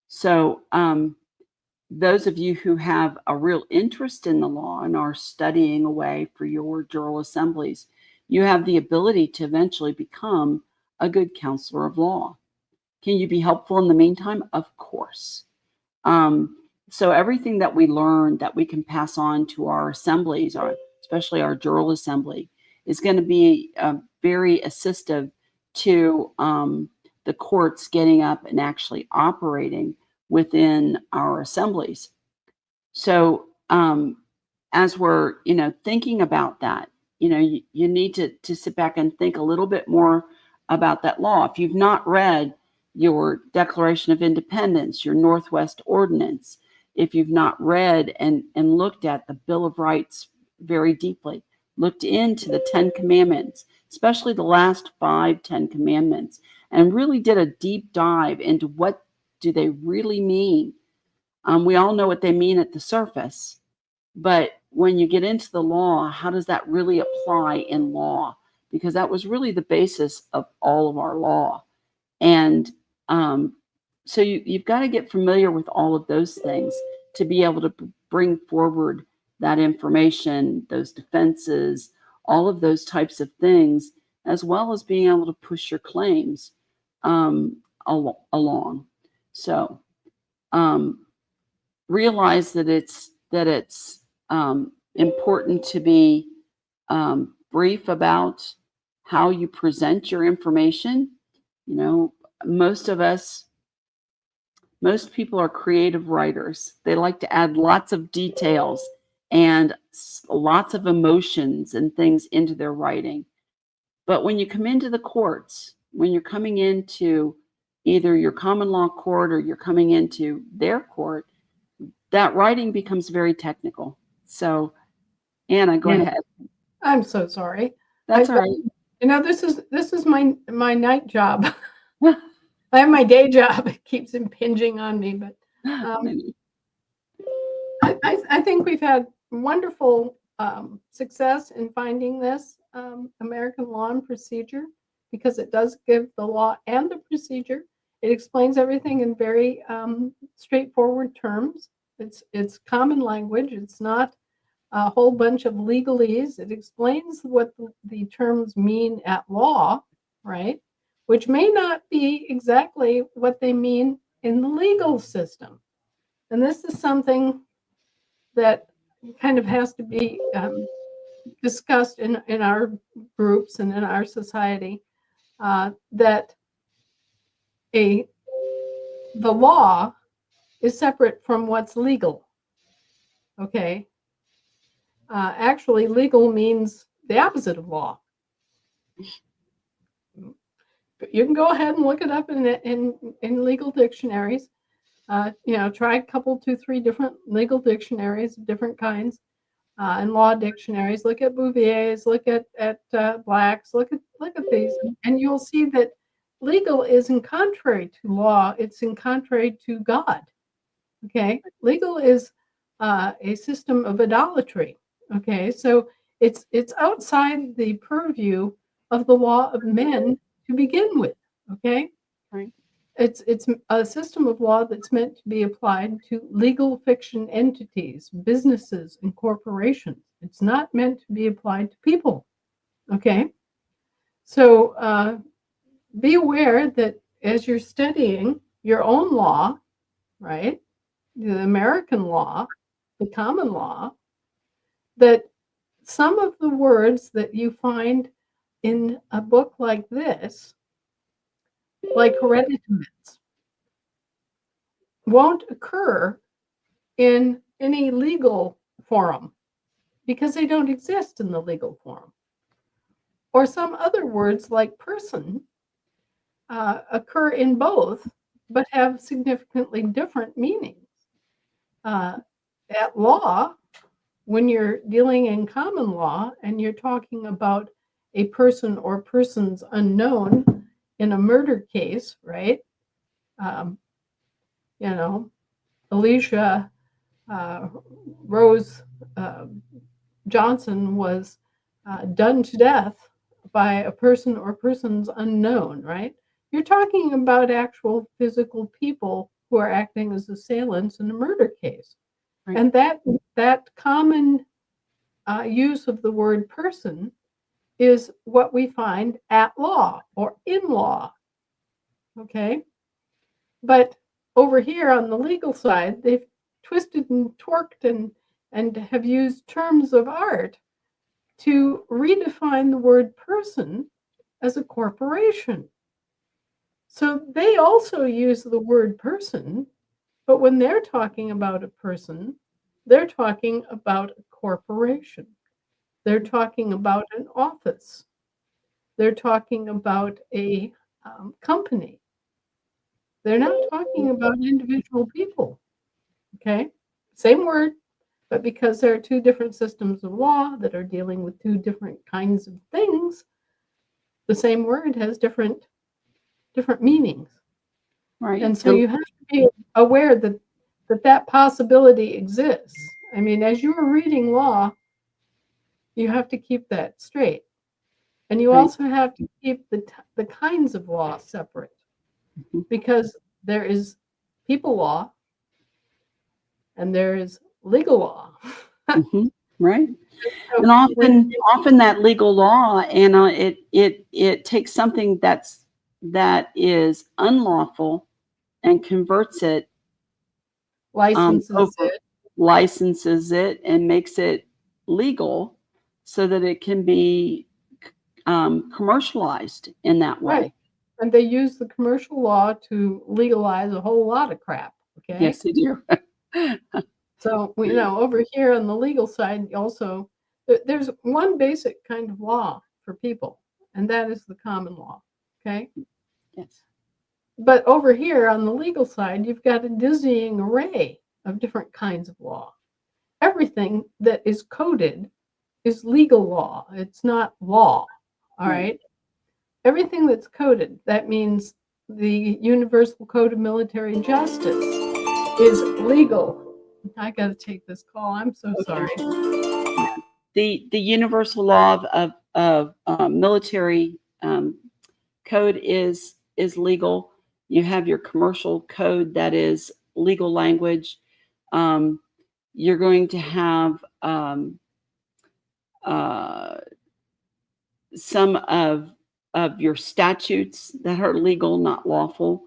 So those of you who have a real interest in the law and are studying away for your Jural Assemblies, you have the ability to eventually become a good counselor of law. Can you be helpful in the meantime? Of course. So everything that we learn that we can pass on to our assemblies, especially our Jural Assembly, is going to be very assistive to the courts getting up and actually operating within our assemblies. So as we're thinking about that, you need to sit back and think a little bit more about that law. If you've not read your Declaration of Independence, your Northwest Ordinance, if you've not read and looked at the Bill of Rights very deeply, looked into the 10 Commandments, especially the last 5 10 Commandments, and really did a deep dive into what do they really mean. We all know what they mean at the surface, but when you get into the law, how does that really apply in law? Because that was really the basis of all of our law. And so you've got to get familiar with all of those things to be able to bring forward that information, those defenses, all of those types of things, as well as being able to push your claims along. So realize that it's important to be brief about how you present your information. You know, most people are creative writers. They like to add lots of details and lots of emotions and things into their writing. But when you come into the courts, when you're coming into either your common law court or you're coming into their court, that writing becomes very technical. So, Anna, go ahead. I'm so sorry. That's all right. You know, this is my night job. I have my day job. It keeps impinging on me, but I think we've had wonderful success in finding this American Law and Procedure, because it does give the law and the procedure. It explains everything in very straightforward terms. It's common language. It's not a whole bunch of legalese. It explains what the terms mean at law, right? Which may not be exactly what they mean in the legal system. And this is something that kind of has to be discussed in our groups and in our society, that the law is separate from what's legal. Okay. Actually, legal means the opposite of law. You can go ahead and look it up in legal dictionaries. Try a couple, 2, 3 different legal dictionaries of different kinds, and law dictionaries. Look at Bouvier's, look at Black's, look at these, and you'll see that legal is in contrary to law. It's in contrary to God. Okay, legal is a system of idolatry. Okay, so it's outside the purview of the law of men to begin with. Okay, right. It's a system of law that's meant to be applied to legal fiction entities, businesses, and corporations. It's not meant to be applied to people. Okay, so be aware that as you're studying your own law, right, the American law, the common law, that some of the words that you find in a book like this, like hereditaments, won't occur in any legal forum because they don't exist in the legal forum. Or some other words like person occur in both, but have significantly different meanings. At law, when you're dealing in common law and you're talking about a person or persons unknown in a murder case, right? Alicia Rose Johnson was done to death by a person or persons unknown, right? You're talking about actual physical people who are acting as assailants in a murder case. Right. And that common use of the word person is what we find at law or in law. Okay? But over here on the legal side, they've twisted and torqued and have used terms of art to redefine the word person as a corporation. So they also use the word person, but when they're talking about a person, they're talking about a corporation. They're talking about an office. They're talking about a company. They're not talking about individual people. Okay? Same word, but because there are two different systems of law that are dealing with two different kinds of things, the same word has different meanings. Right. And so you have to be aware that possibility exists. I mean, as you are reading law, you have to keep that straight. And you also have to keep the kinds of law separate, because there is people law and there is legal law. Right. So And when often that legal law, and it takes something that is unlawful and converts it, licenses over, it, licenses it, and makes it legal so that it can be commercialized in that right. way. And they use the commercial law to legalize a whole lot of crap. Okay. Yes, they do. So, over here on the legal side, also, there's one basic kind of law for people, and that is the common law. Okay. Yes. But over here on the legal side, you've got a dizzying array of different kinds of law. Everything that is coded is legal law. It's not law. All Right. right. Everything that's coded, that means the Universal Code of Military Justice is legal. I got to take this call. I'm so sorry. The universal law of military code is legal. You have your commercial code that is legal language. Um, you're going to have uh, some of your statutes that are legal, not lawful.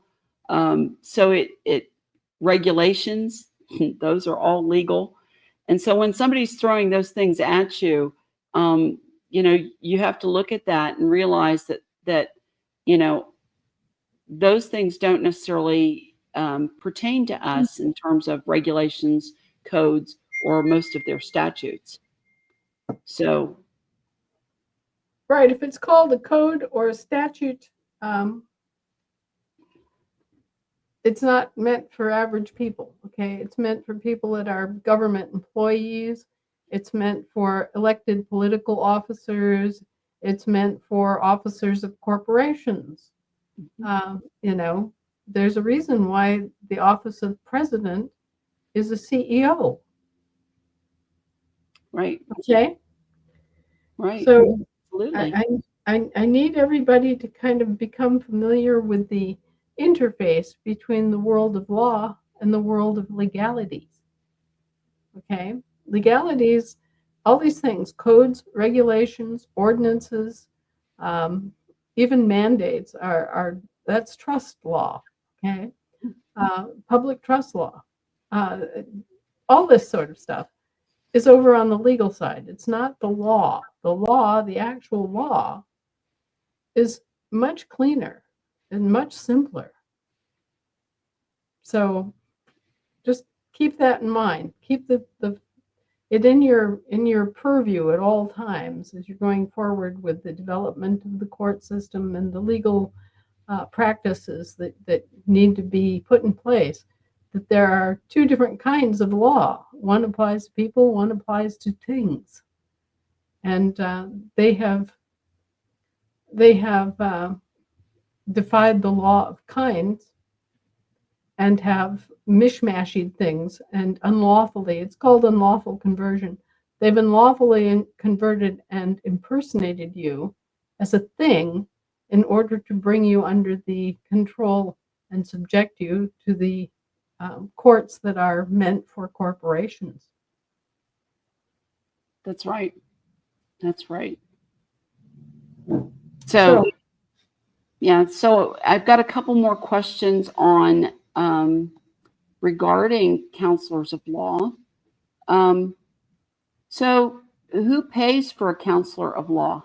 So it regulations, those are all legal. And so when somebody's throwing those things at you, you have to look at that and realize that you know those things don't necessarily pertain to us in terms of regulations, codes, or most of their statutes. So, Right. If it's called a code or a statute, um, it's not meant for average people. Okay. It's meant for people that are government employees. It's meant for elected political officers. It's meant for officers of corporations. There's a reason why the office of president is a CEO. right, Okay. right, So absolutely. I need everybody to kind of become familiar with the interface between the world of law and the world of legalities. Okay. Legalities, all these things, codes, regulations, ordinances, um, even mandates are that's trust law. Okay. Public trust law, uh, all this sort of stuff is over on the legal side. It's not the law. The law, the actual law, is much cleaner and much simpler. So just keep that in mind. Keep it in your purview at all times as you're going forward with the development of the court system and the legal practices that need to be put in place. That there are two different kinds of law. One applies to people, one applies to things, and they have defied the law of kinds and have mishmashed things and unlawfully, it's called unlawful conversion. They've unlawfully converted and impersonated you as a thing in order to bring you under the control and subject you to the courts that are meant for corporations. That's right. That's right. So, So, yeah, so I've got a couple more questions on regarding counselors of law. Um, so, who pays for a counselor of law?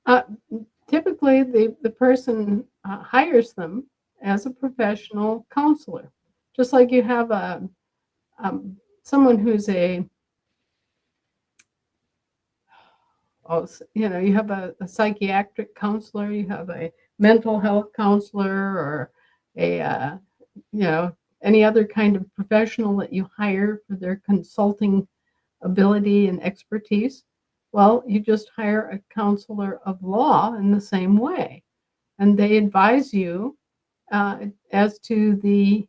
uh, typically, the person hires them as a professional counselor, just like you have someone who's you have a psychiatric counselor, you have a mental health counselor, or a any other kind of professional that you hire for their consulting ability and expertise. Well, you just hire a counselor of law in the same way, and they advise you as to the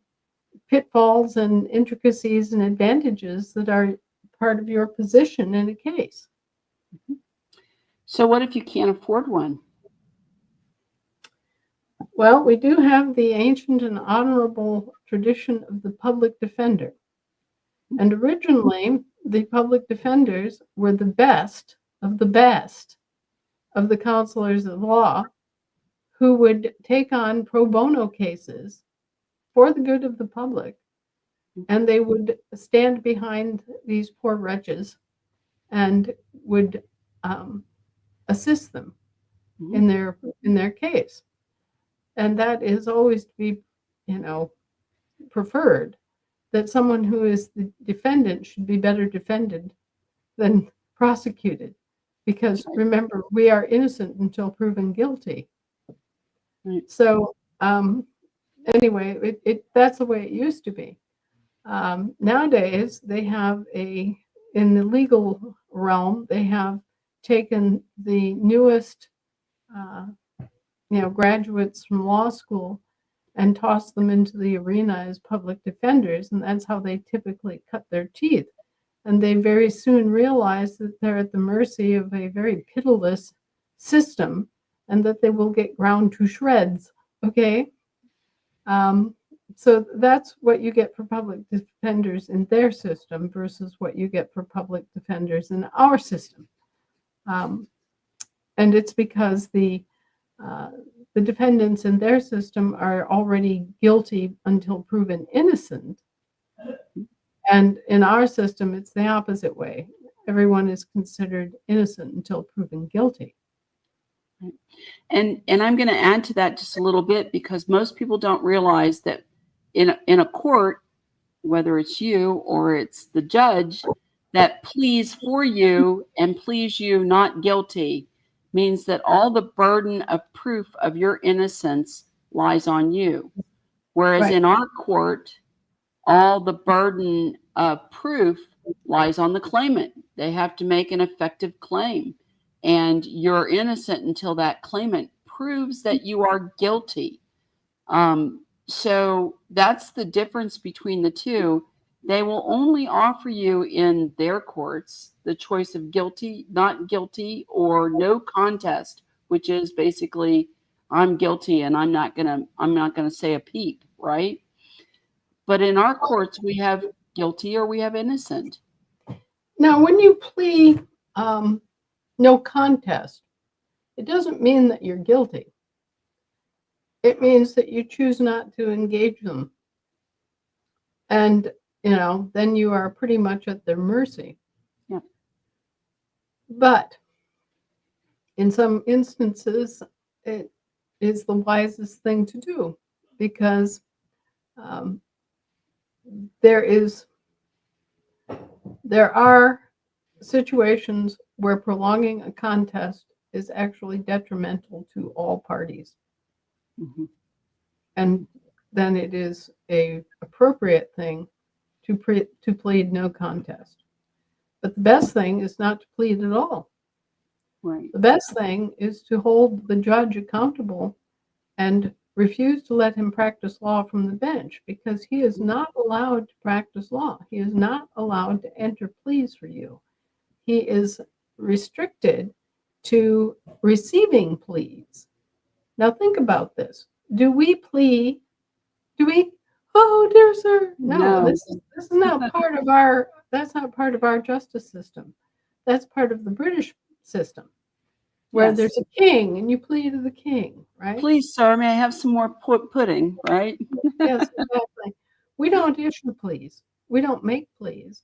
pitfalls and intricacies and advantages that are part of your position in a case. So, what if you can't afford one? Well, we do have the ancient and honorable tradition of the public defender. And originally, the public defenders were the best of the counselors of law who would take on pro bono cases for the good of the public. And they would stand behind these poor wretches and would assist them in their case. And that is always to be, preferred, that someone who is the defendant should be better defended than prosecuted. Because remember, we are innocent until proven guilty. Right. So anyway, that's the way it used to be. Nowadays, they have in the legal realm, they have taken the newest, graduates from law school and tossed them into the arena as public defenders, and that's how they typically cut their teeth. And they very soon realize that they're at the mercy of a very pitiless system and that they will get ground to shreds, okay? So that's what you get for public defenders in their system versus what you get for public defenders in our system. And it's because the defendants in their system are already guilty until proven innocent. And in our system, it's the opposite way. Everyone is considered innocent until proven guilty. And I'm going to add to that just a little bit, because most people don't realize that in a court, whether it's you or it's the judge, that pleas for you and pleas you not guilty means that all the burden of proof of your innocence lies on you. Whereas in our court, all the burden of proof lies on the claimant. They have to make an effective claim, and you're innocent until that claimant proves that you are guilty. So that's the difference between the two. They will only offer you in their courts the choice of guilty, not guilty, or no contest, which is basically I'm guilty and I'm not gonna say a peep, right? But in our courts, we have guilty or we have innocent. Now, when you plea no contest, it doesn't mean that you're guilty. It means that you choose not to engage them. And, then you are pretty much at their mercy. Yeah. But in some instances, it is the wisest thing to do, because there are situations where prolonging a contest is actually detrimental to all parties. Mm-hmm. And then it is an appropriate thing to plead no contest. But the best thing is not to plead at all. Right. The best thing is to hold the judge accountable and refuse to let him practice law from the bench, because he is not allowed to practice law. He is not allowed to enter pleas for you. He is restricted to receiving pleas. Now think about this. Do we, oh dear sir? No. This is not part of that's not part of our justice system. That's part of the British system, where there's a king and you plead to the king, right? Please, sir, may I have some more pudding, right? Yes, exactly. We don't issue pleas. We don't make pleas.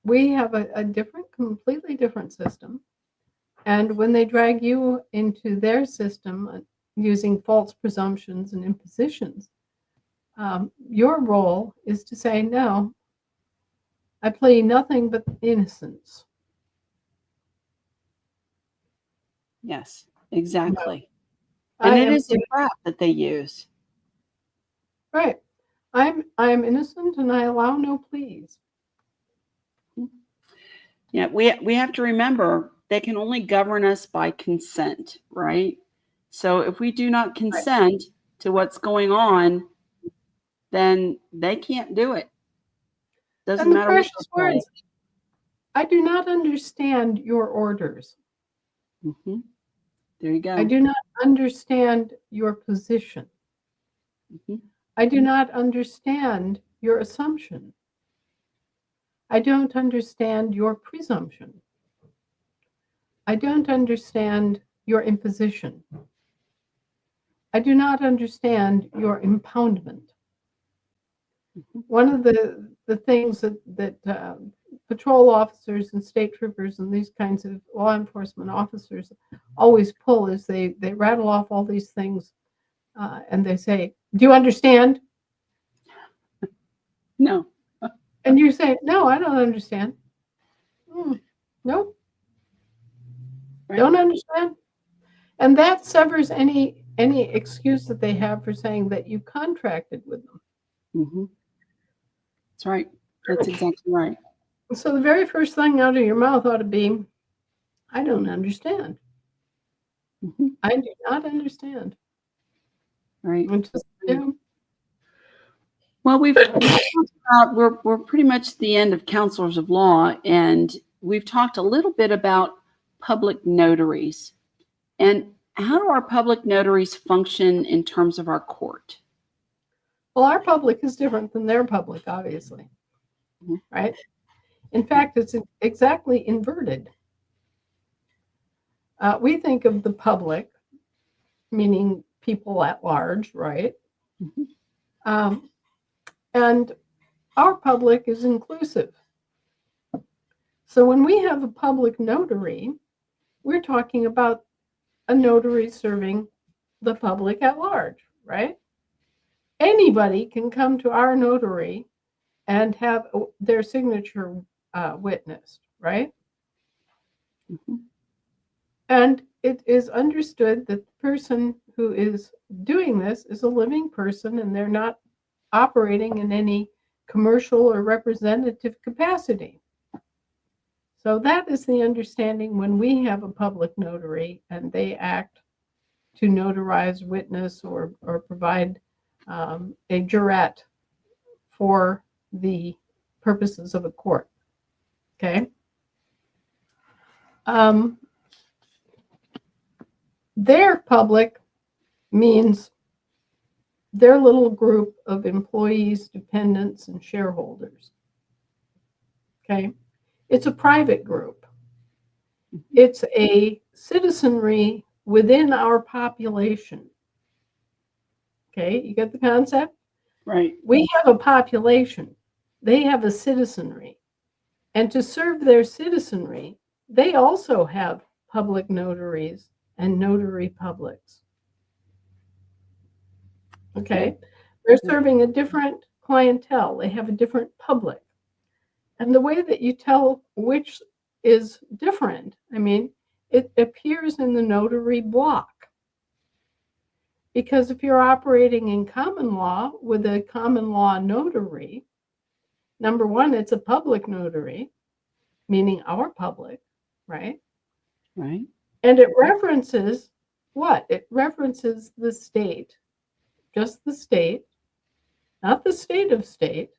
We have a completely different system. And when they drag you into their system using false presumptions and impositions, your role is to say, no, I plead nothing but innocence. Yes, exactly. And it is a trap that they use. Right. I am innocent and I allow no pleas. Yeah, we have to remember they can only govern us by consent, right? So if we do not consent to what's going on, then they can't do it. Doesn't matter what you say. I do not understand your orders. Mm-hmm. There you go. I do not understand your position. Mm-hmm. I do not understand your assumption. I don't understand your presumption. I don't understand your imposition. I do not understand your impoundment. One of the things that patrol officers and state troopers and these kinds of law enforcement officers always pull is they rattle off all these things and they say, "Do you understand?" No. And you say, "No, I don't understand." Nope, Right. don't understand. And that severs any excuse that they have for saying that you contracted with them. Mm-hmm. That's right. That's exactly right. So the very first thing out of your mouth ought to be, "I don't understand. Mm-hmm. I do not understand." Right. Just, Well, we've talked about, we're pretty much at the end of counselors of law, and we've talked a little bit about public notaries. And how do our public notaries function in terms of our court? well, our public is different than their public, obviously, right? In fact, it's exactly inverted. We think of the public, meaning people at large, right? Mm-hmm. And our public is inclusive. So when we have a public notary, we're talking about a notary serving the public at large, right? Anybody can come to our notary and have their signature witnessed, right? Mm-hmm. And it is understood that the person who is doing this is a living person and they're not operating in any commercial or representative capacity. So that is the understanding when we have a public notary and they act to notarize, witness, or provide a jurat for the purposes of a court. Okay. Their public means their little group of employees, dependents, and shareholders. Okay. It's a private group. It's a citizenry within our population. Okay, you get the concept? Right. We have a population. They have a citizenry. And to serve their citizenry, they also have public notaries and notary publics. Okay? They're serving a different clientele. They have a different public. And the way that you tell which is different, I mean, it appears in the notary block. Because if you're operating in common law with a common law notary, number one, it's a public notary, meaning our public, right? Right. And it references what? It references the state, just the state, not the state of state,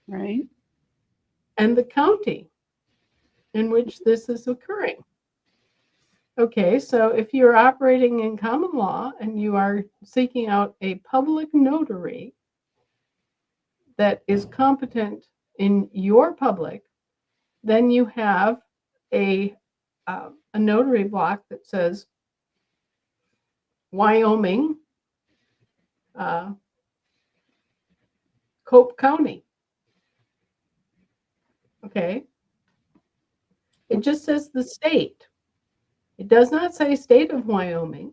Right. and the county in which this is occurring. Okay, so if you're operating in common law and you are seeking out a public notary that is competent in your public, then you have a notary block that says Wyoming, Cope County. Okay, it just says the state. It does not say state of Wyoming.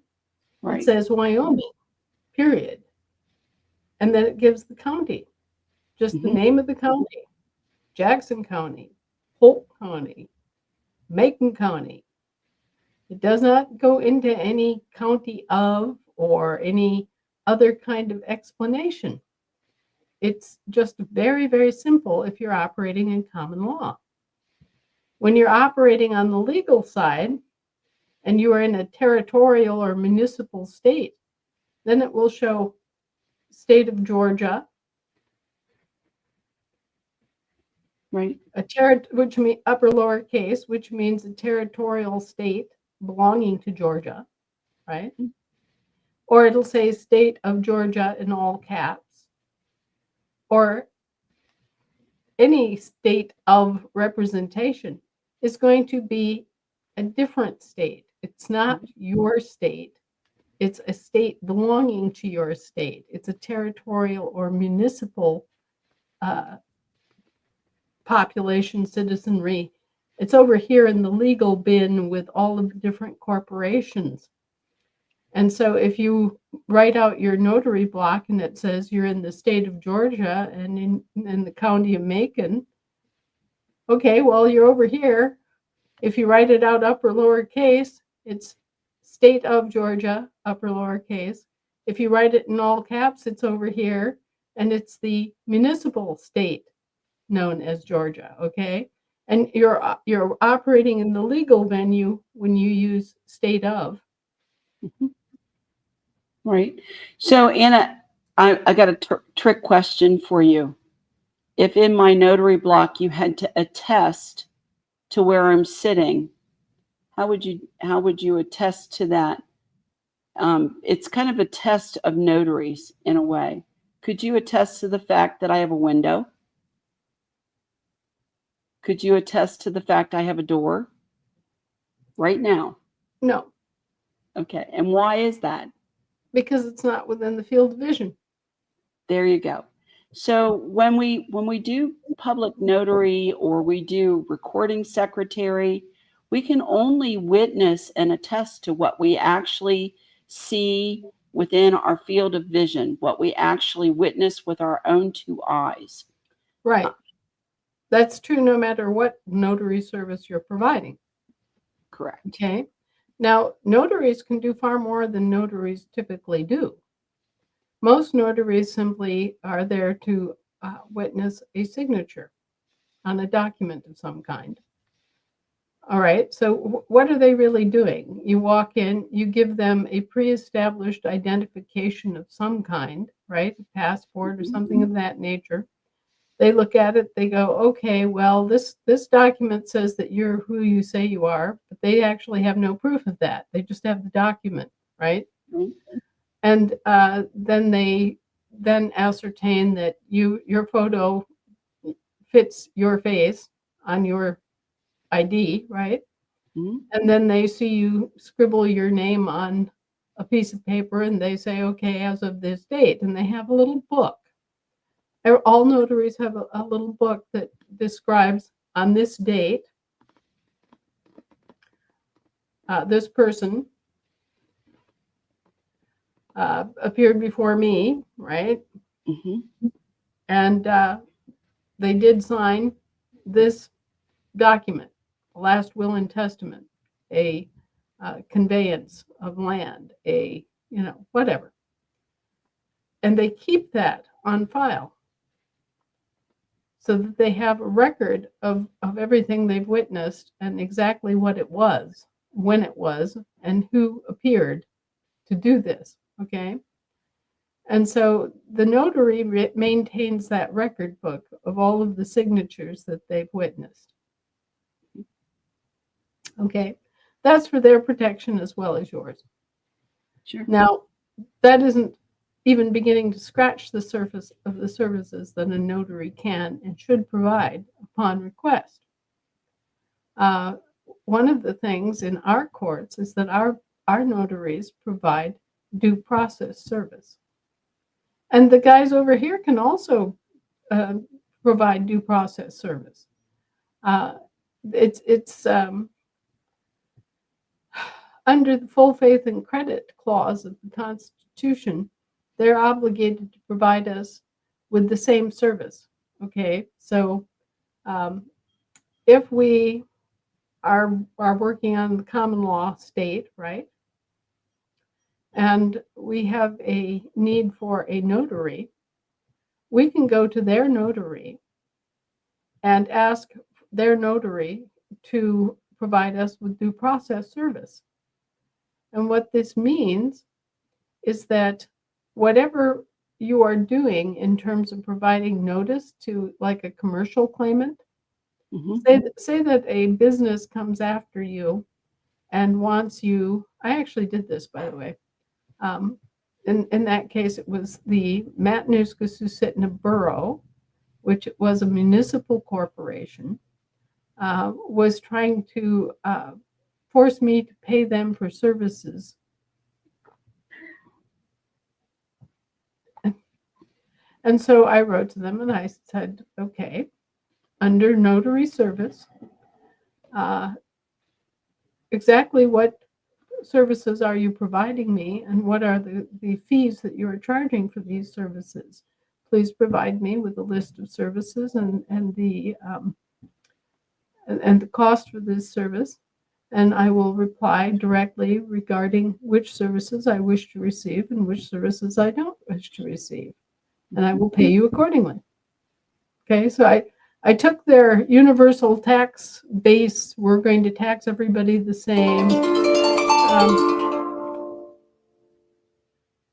Right. It says Wyoming, period. And then it gives the county, just the name of the county: Jackson County, Polk County, Macon County. It does not go into any county of or any other kind of explanation. It's just very, very simple if you're operating in common law. When you're operating on the legal side and you are in a territorial or municipal state, then it will show state of Georgia, Right. which means upper lowercase, which means a territorial state belonging to Georgia, right? Or it'll say state of Georgia in all caps. Or any state of representation is going to be a different state. It's not your state. It's a state belonging to your state. It's a territorial or municipal population, citizenry. It's over here in the legal bin with all of the different corporations. And so if you write out your notary block and it says you're in the state of Georgia and in the county of Macon, okay, well, you're over here. If you write it out upper lowercase, it's state of Georgia, upper lowercase. If you write it in all caps, it's over here, and it's the municipal state known as Georgia, okay? And you're operating in the legal venue when you use state of. Mhm. Right. So, Anna, I got a trick question for you. If in my notary block you had to attest to where I'm sitting, how would you attest to that? It's kind of a test of notaries in a way. Could you attest to the fact that I have a window? Could you attest to the fact I have a door right now? No, Okay. And why is that? because it's not within the field of vision. There you go. So when we do public notary or we do recording secretary, we can only witness and attest to what we actually see within our field of vision, what we actually witness with our own two eyes. Right. That's true no matter what notary service you're providing. Correct. Okay. Now, notaries can do far more than notaries typically do. Most notaries simply are there to witness a signature on a document of some kind. All right. So, what are they really doing? You walk in, you give them a pre-established identification of some kind, right? A passport or something of that nature. They look at it, they go, okay, well, this document says that you're who you say you are, but they actually have no proof of that. They just have the document, right? Mhm. And then they ascertain that your photo fits your face on your ID, right? Mhm. And then they see you scribble your name on a piece of paper and they say, okay, as of this date, and they have a little book. All notaries have a little book that describes on this date, this person appeared before me, right? Mhm. And they did sign this document, a last will and testament, a conveyance of land, whatever. And they keep that on file so that they have a record of everything they've witnessed and exactly what it was, when it was, and who appeared to do this, okay? And so the notary maintains that record book of all of the signatures that they've witnessed. Okay, that's for their protection as well as yours. Sure. Now, that isn't even beginning to scratch the surface of the services that a notary can and should provide upon request. One of the things in our courts is that our notaries provide due process service. And the guys over here can also provide due process service. It's under the full faith and credit clause of the Constitution, they're obligated to provide us with the same service. Okay, so if we are working on the common law state, right, and we have a need for a notary, we can go to their notary and ask their notary to provide us with due process service. And what this means is that whatever you are doing in terms of providing notice to like a commercial claimant, say that a business comes after you and wants you, I actually did this, by the way. In that case, it was the Matanuska-Susitna Borough which was a municipal corporation, was trying to force me to pay them for services. And so I wrote to them and I said, okay, under notary service, exactly what services are you providing me, and what are the fees that you are charging for these services? Please provide me with a list of services and the cost for this service, and I will reply directly regarding which services I wish to receive and which services I don't wish to receive, and I will pay you accordingly. Okay, so I took their universal tax base, we're going to tax everybody the same,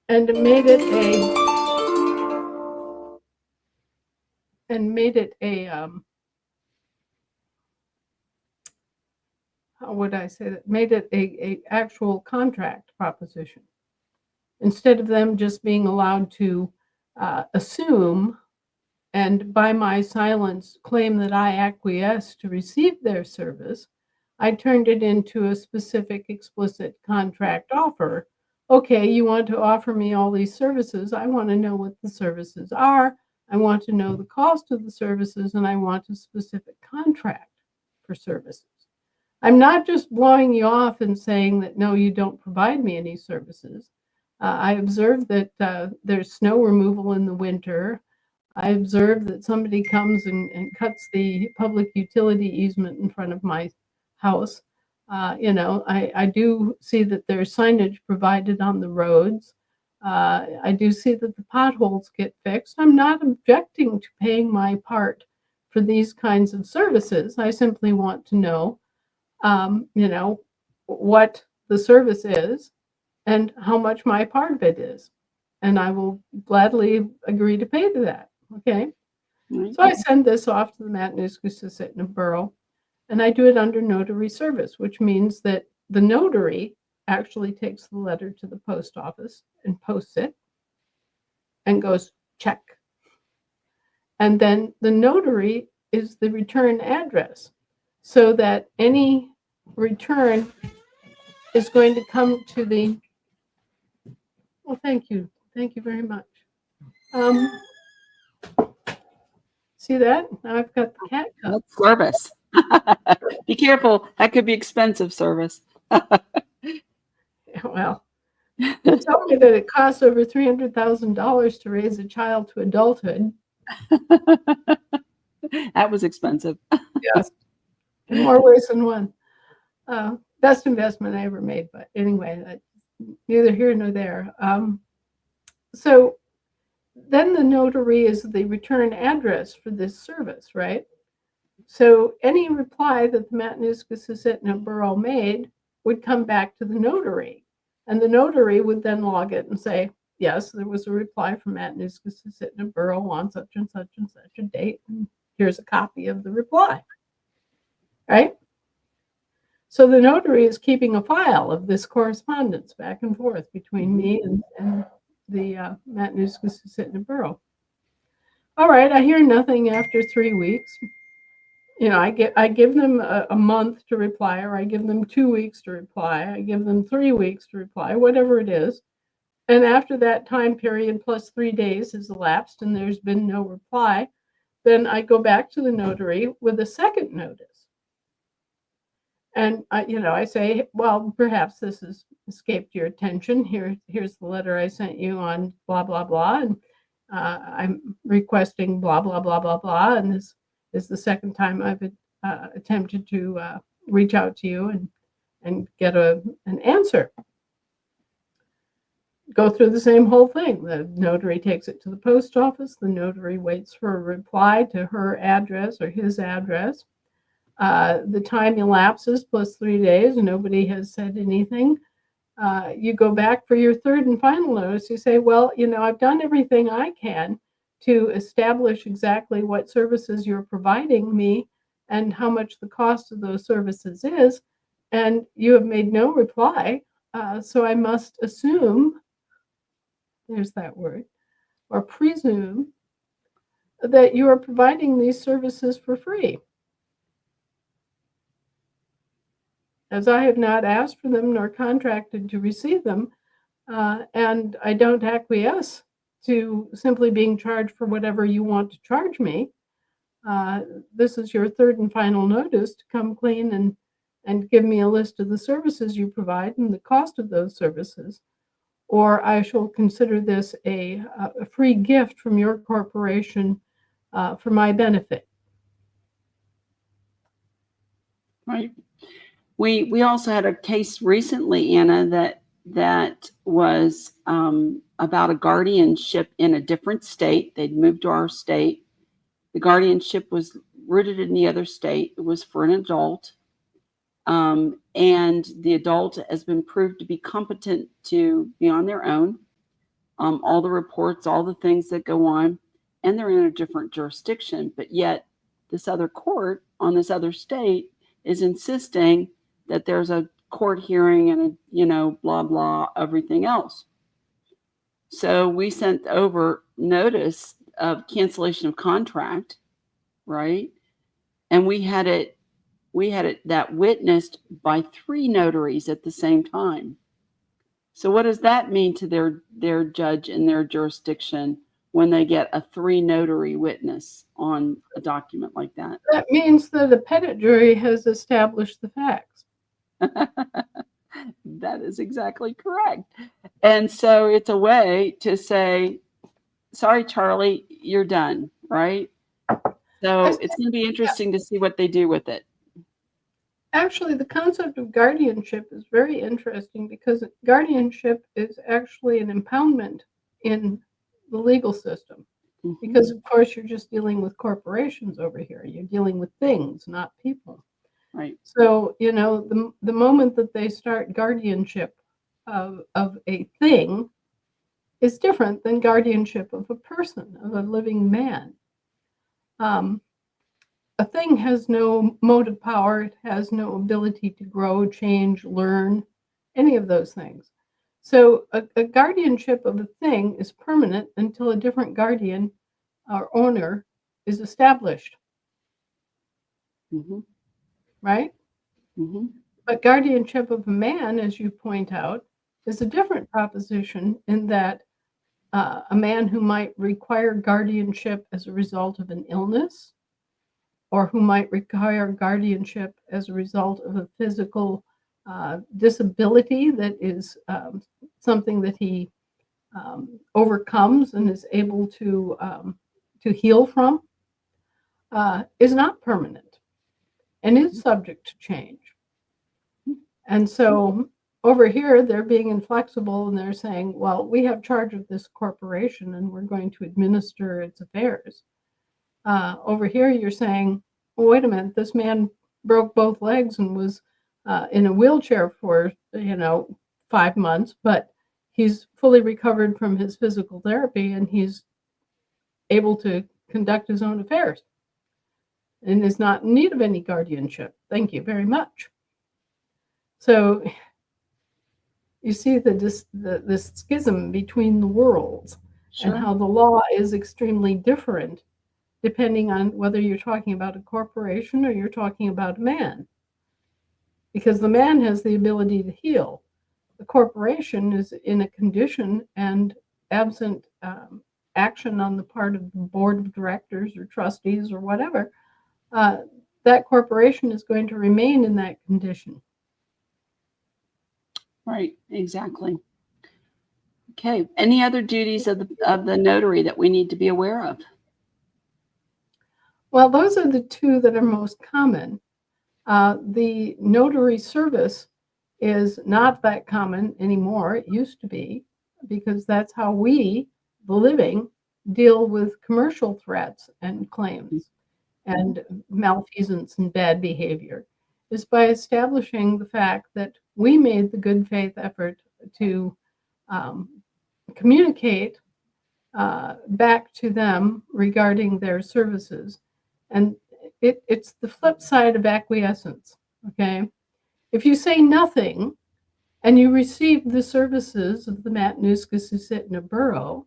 and made it a how would I say that? Made it a actual contract proposition. Instead of them just being allowed to assume and by my silence claim that I acquiesce to receive their service, I turned it into a specific explicit contract offer. Okay, you want to offer me all these services. I want to know what the services are. I want to know the cost of the services, and I want a specific contract for services. I'm not just blowing you off and saying that, no, you don't provide me any services. I observed that there's snow removal in the winter. I observed that somebody comes and cuts the public utility easement in front of my house. I do see that there's signage provided on the roads. I do see that the potholes get fixed. I'm not objecting to paying my part for these kinds of services. I simply want to know, what the service is and how much my part of it is. And I will gladly agree to pay to that. Okay. So I send this off to the Matanuska-Susitna Borough, and I do it under notary service, which means that the notary actually takes the letter to the post office and posts it and goes, check. And then the notary is the return address, so that any return is going to come to the, well, thank you. Thank you very much. See that? Now I've got the cat cup. That's service. Be careful. That could be expensive service. Well, they told me that it costs over $300,000 to raise a child to adulthood. That was expensive. Yes, in more ways than one. Best investment I ever made, but anyway, that's neither here nor there. So then the notary is the return address for this service, right? So any reply that the Matanuska-Susitna Borough made would come back to the notary, and the notary would then log it and say, yes, there was a reply from Matanuska-Susitna Borough on such and such a date, and here's a copy of the reply, right? So the notary is keeping a file of this correspondence back and forth between me and the Matanuska-Susitna Borough. All right, I hear nothing after 3 weeks. I give them a month to reply, or I give them 2 weeks to reply. I give them 3 weeks to reply, whatever it is. And after that time period plus 3 days has elapsed and there's been no reply, then I go back to the notary with a second notice. And I say, well, perhaps this has escaped your attention. Here's the letter I sent you on blah, blah, blah. And I'm requesting blah, blah, blah, blah, blah. And this is the second time I've attempted to reach out to you and get an answer. Go through the same whole thing. The notary takes it to the post office. The notary waits for a reply to her address or his address. The time elapses plus 3 days. Nobody has said anything. You go back for your third and final notice. You say, well, I've done everything I can to establish exactly what services you're providing me and how much the cost of those services is. And you have made no reply. So I must assume, there's that word, or presume that you are providing these services for free, as I have not asked for them nor contracted to receive them, and I don't acquiesce to simply being charged for whatever you want to charge me. Uh, this is your third and final notice to come clean and give me a list of the services you provide and the cost of those services, or I shall consider this a free gift from your corporation for my benefit. Right. We also had a case recently, Anna, that was about a guardianship in a different state. They'd moved to our state. The guardianship was rooted in the other state. It was for an adult, and the adult has been proved to be competent to be on their own. All the reports, all the things that go on, and they're in a different jurisdiction. But yet, this other court on this other state is insisting that there's a court hearing and blah blah everything else. So we sent over notice of cancellation of contract, right? And we had it that witnessed by 3 notaries at the same time. So what does that mean to their judge in their jurisdiction when they get a 3 notary witness on a document like that? That means that a petit jury has established the facts. That is exactly correct. And so it's a way to say, sorry, Charlie, you're done, right? So it's going to be interesting to see what they do with it. Actually, the concept of guardianship is very interesting because guardianship is actually an impoundment in the legal system. Mm-hmm. Because, of course, you're just dealing with corporations over here. You're dealing with things, not people. Right. So, the moment that they start guardianship of a thing is different than guardianship of a person, of a living man. A thing has no motive power. It has no ability to grow, change, learn, any of those things. So a guardianship of a thing is permanent until a different guardian or owner is established. Mm-hmm. Right? Mm-hmm. But guardianship of a man, as you point out, is a different proposition in that a man who might require guardianship as a result of an illness, or who might require guardianship as a result of a physical disability that is something that he overcomes and is able to heal from, is not permanent and is subject to change. And so over here, they're being inflexible and they're saying, well, we have charge of this corporation and we're going to administer its affairs. Over here, you're saying, well, wait a minute, this man broke both legs and was in a wheelchair for, 5 months, but he's fully recovered from his physical therapy and he's able to conduct his own affairs and is not in need of any guardianship. Thank you very much. So you see the schism between the worlds. Sure. And how the law is extremely different depending on whether you're talking about a corporation or you're talking about a man. Because the man has the ability to heal. The corporation is in a condition, and absent action on the part of the board of directors or trustees or whatever, that corporation is going to remain in that condition. Right, exactly. Okay, any other duties of the notary that we need to be aware of? Well, those are the 2 that are most common. The notary service is not that common anymore. It used to be, because that's how we, the living, deal with commercial threats and claims and malfeasance and bad behavior, is by establishing the fact that we made the good faith effort to communicate back to them regarding their services. And it's the flip side of acquiescence, okay? If you say nothing and you receive the services of the Matanuskis who sit in a borough,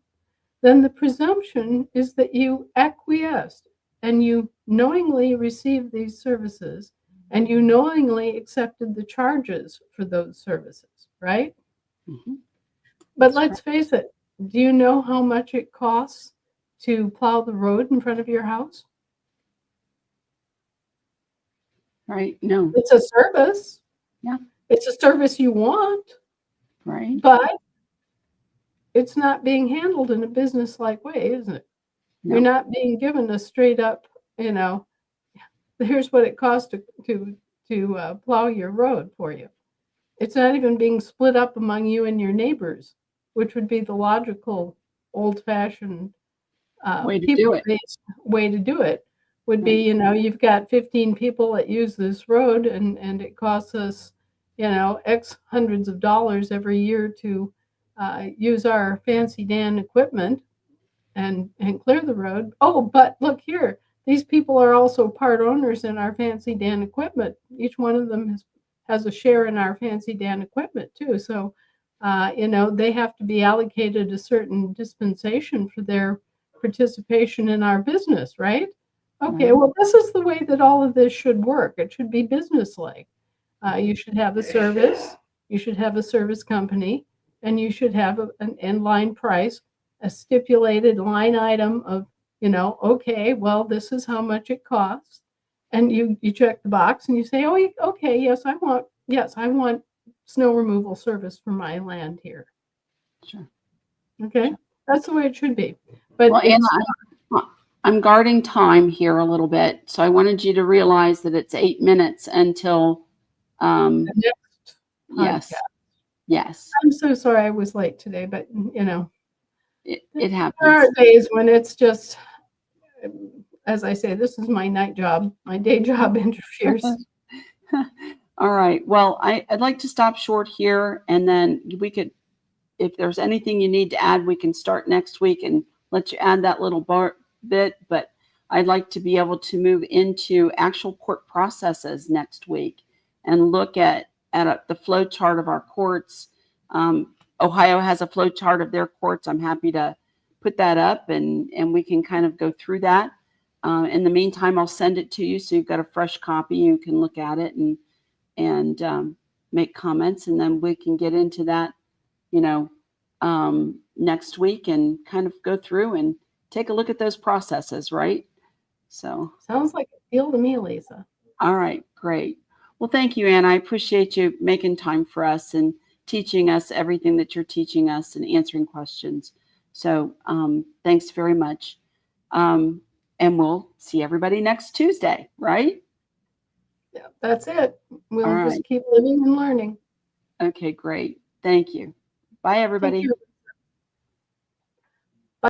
then the presumption is that you acquiesced and you knowingly received these services and you knowingly accepted the charges for those services, right? Mhm. But That's let's face it, do you know how much it costs to plow the road in front of your house? right. No. It's a service. Yeah. It's a service you want, Right. but it's not being handled in a business-like way, isn't it? You're No. not being given a straight up, you know, here's what it costs to plow your road for you. It's not even being split up among you and your neighbors, which would be the logical, old-fashioned, Way to do it. people-based way to do it. Would be, Right. you've got 15 people that use this road, and it costs us, X hundreds of dollars every year to use our fancy Dan equipment and clear the road. Oh, but look here, these people are also part owners in our fancy Dan equipment. Each one of them has a share in our fancy Dan equipment too. So, they have to be allocated a certain dispensation for their participation in our business, right? Okay, Right. well, this is the way that all of this should work. It should be business-like. You should have a service, you should have a service company, and you should have an inline price, a stipulated line item of, okay, well, this is how much it costs. And you check the box and you say, oh, okay, yes, I want snow removal service for my land here. Sure. Okay, Sure. that's the way it should be. But Well, Anna, it's I'm guarding time here a little bit, so I wanted you to realize that it's 8 minutes until, the um, next yes, podcast. yes, I'm so sorry I was late today, but it there are happens. days when it's just, as I say, this is my night job. My day job interferes. All right. Well, I'd like to stop short here, and then we could, if there's anything you need to add, we can start next week and let you add that little bit. But I'd like to be able to move into actual court processes next week and look at the flow chart of our courts. Ohio has a flow chart of their courts. I'm happy to put that up, and we can kind of go through that. In the meantime, I'll send it to you so you've got a fresh copy. You can look at it and make comments, and then we can get into that, you know, next week and kind of go through and take a look at those processes, right? So, Sounds like a deal to me, Lisa. all right, great. Well, thank you, Anne. I appreciate you making time for us and teaching us everything that you're teaching us and answering questions. So, thanks very much. Um, and we'll see everybody next Tuesday, right? Yeah, that's it. All We'll just right. keep living and learning. Okay, great. Thank you. Bye, Take everybody. care.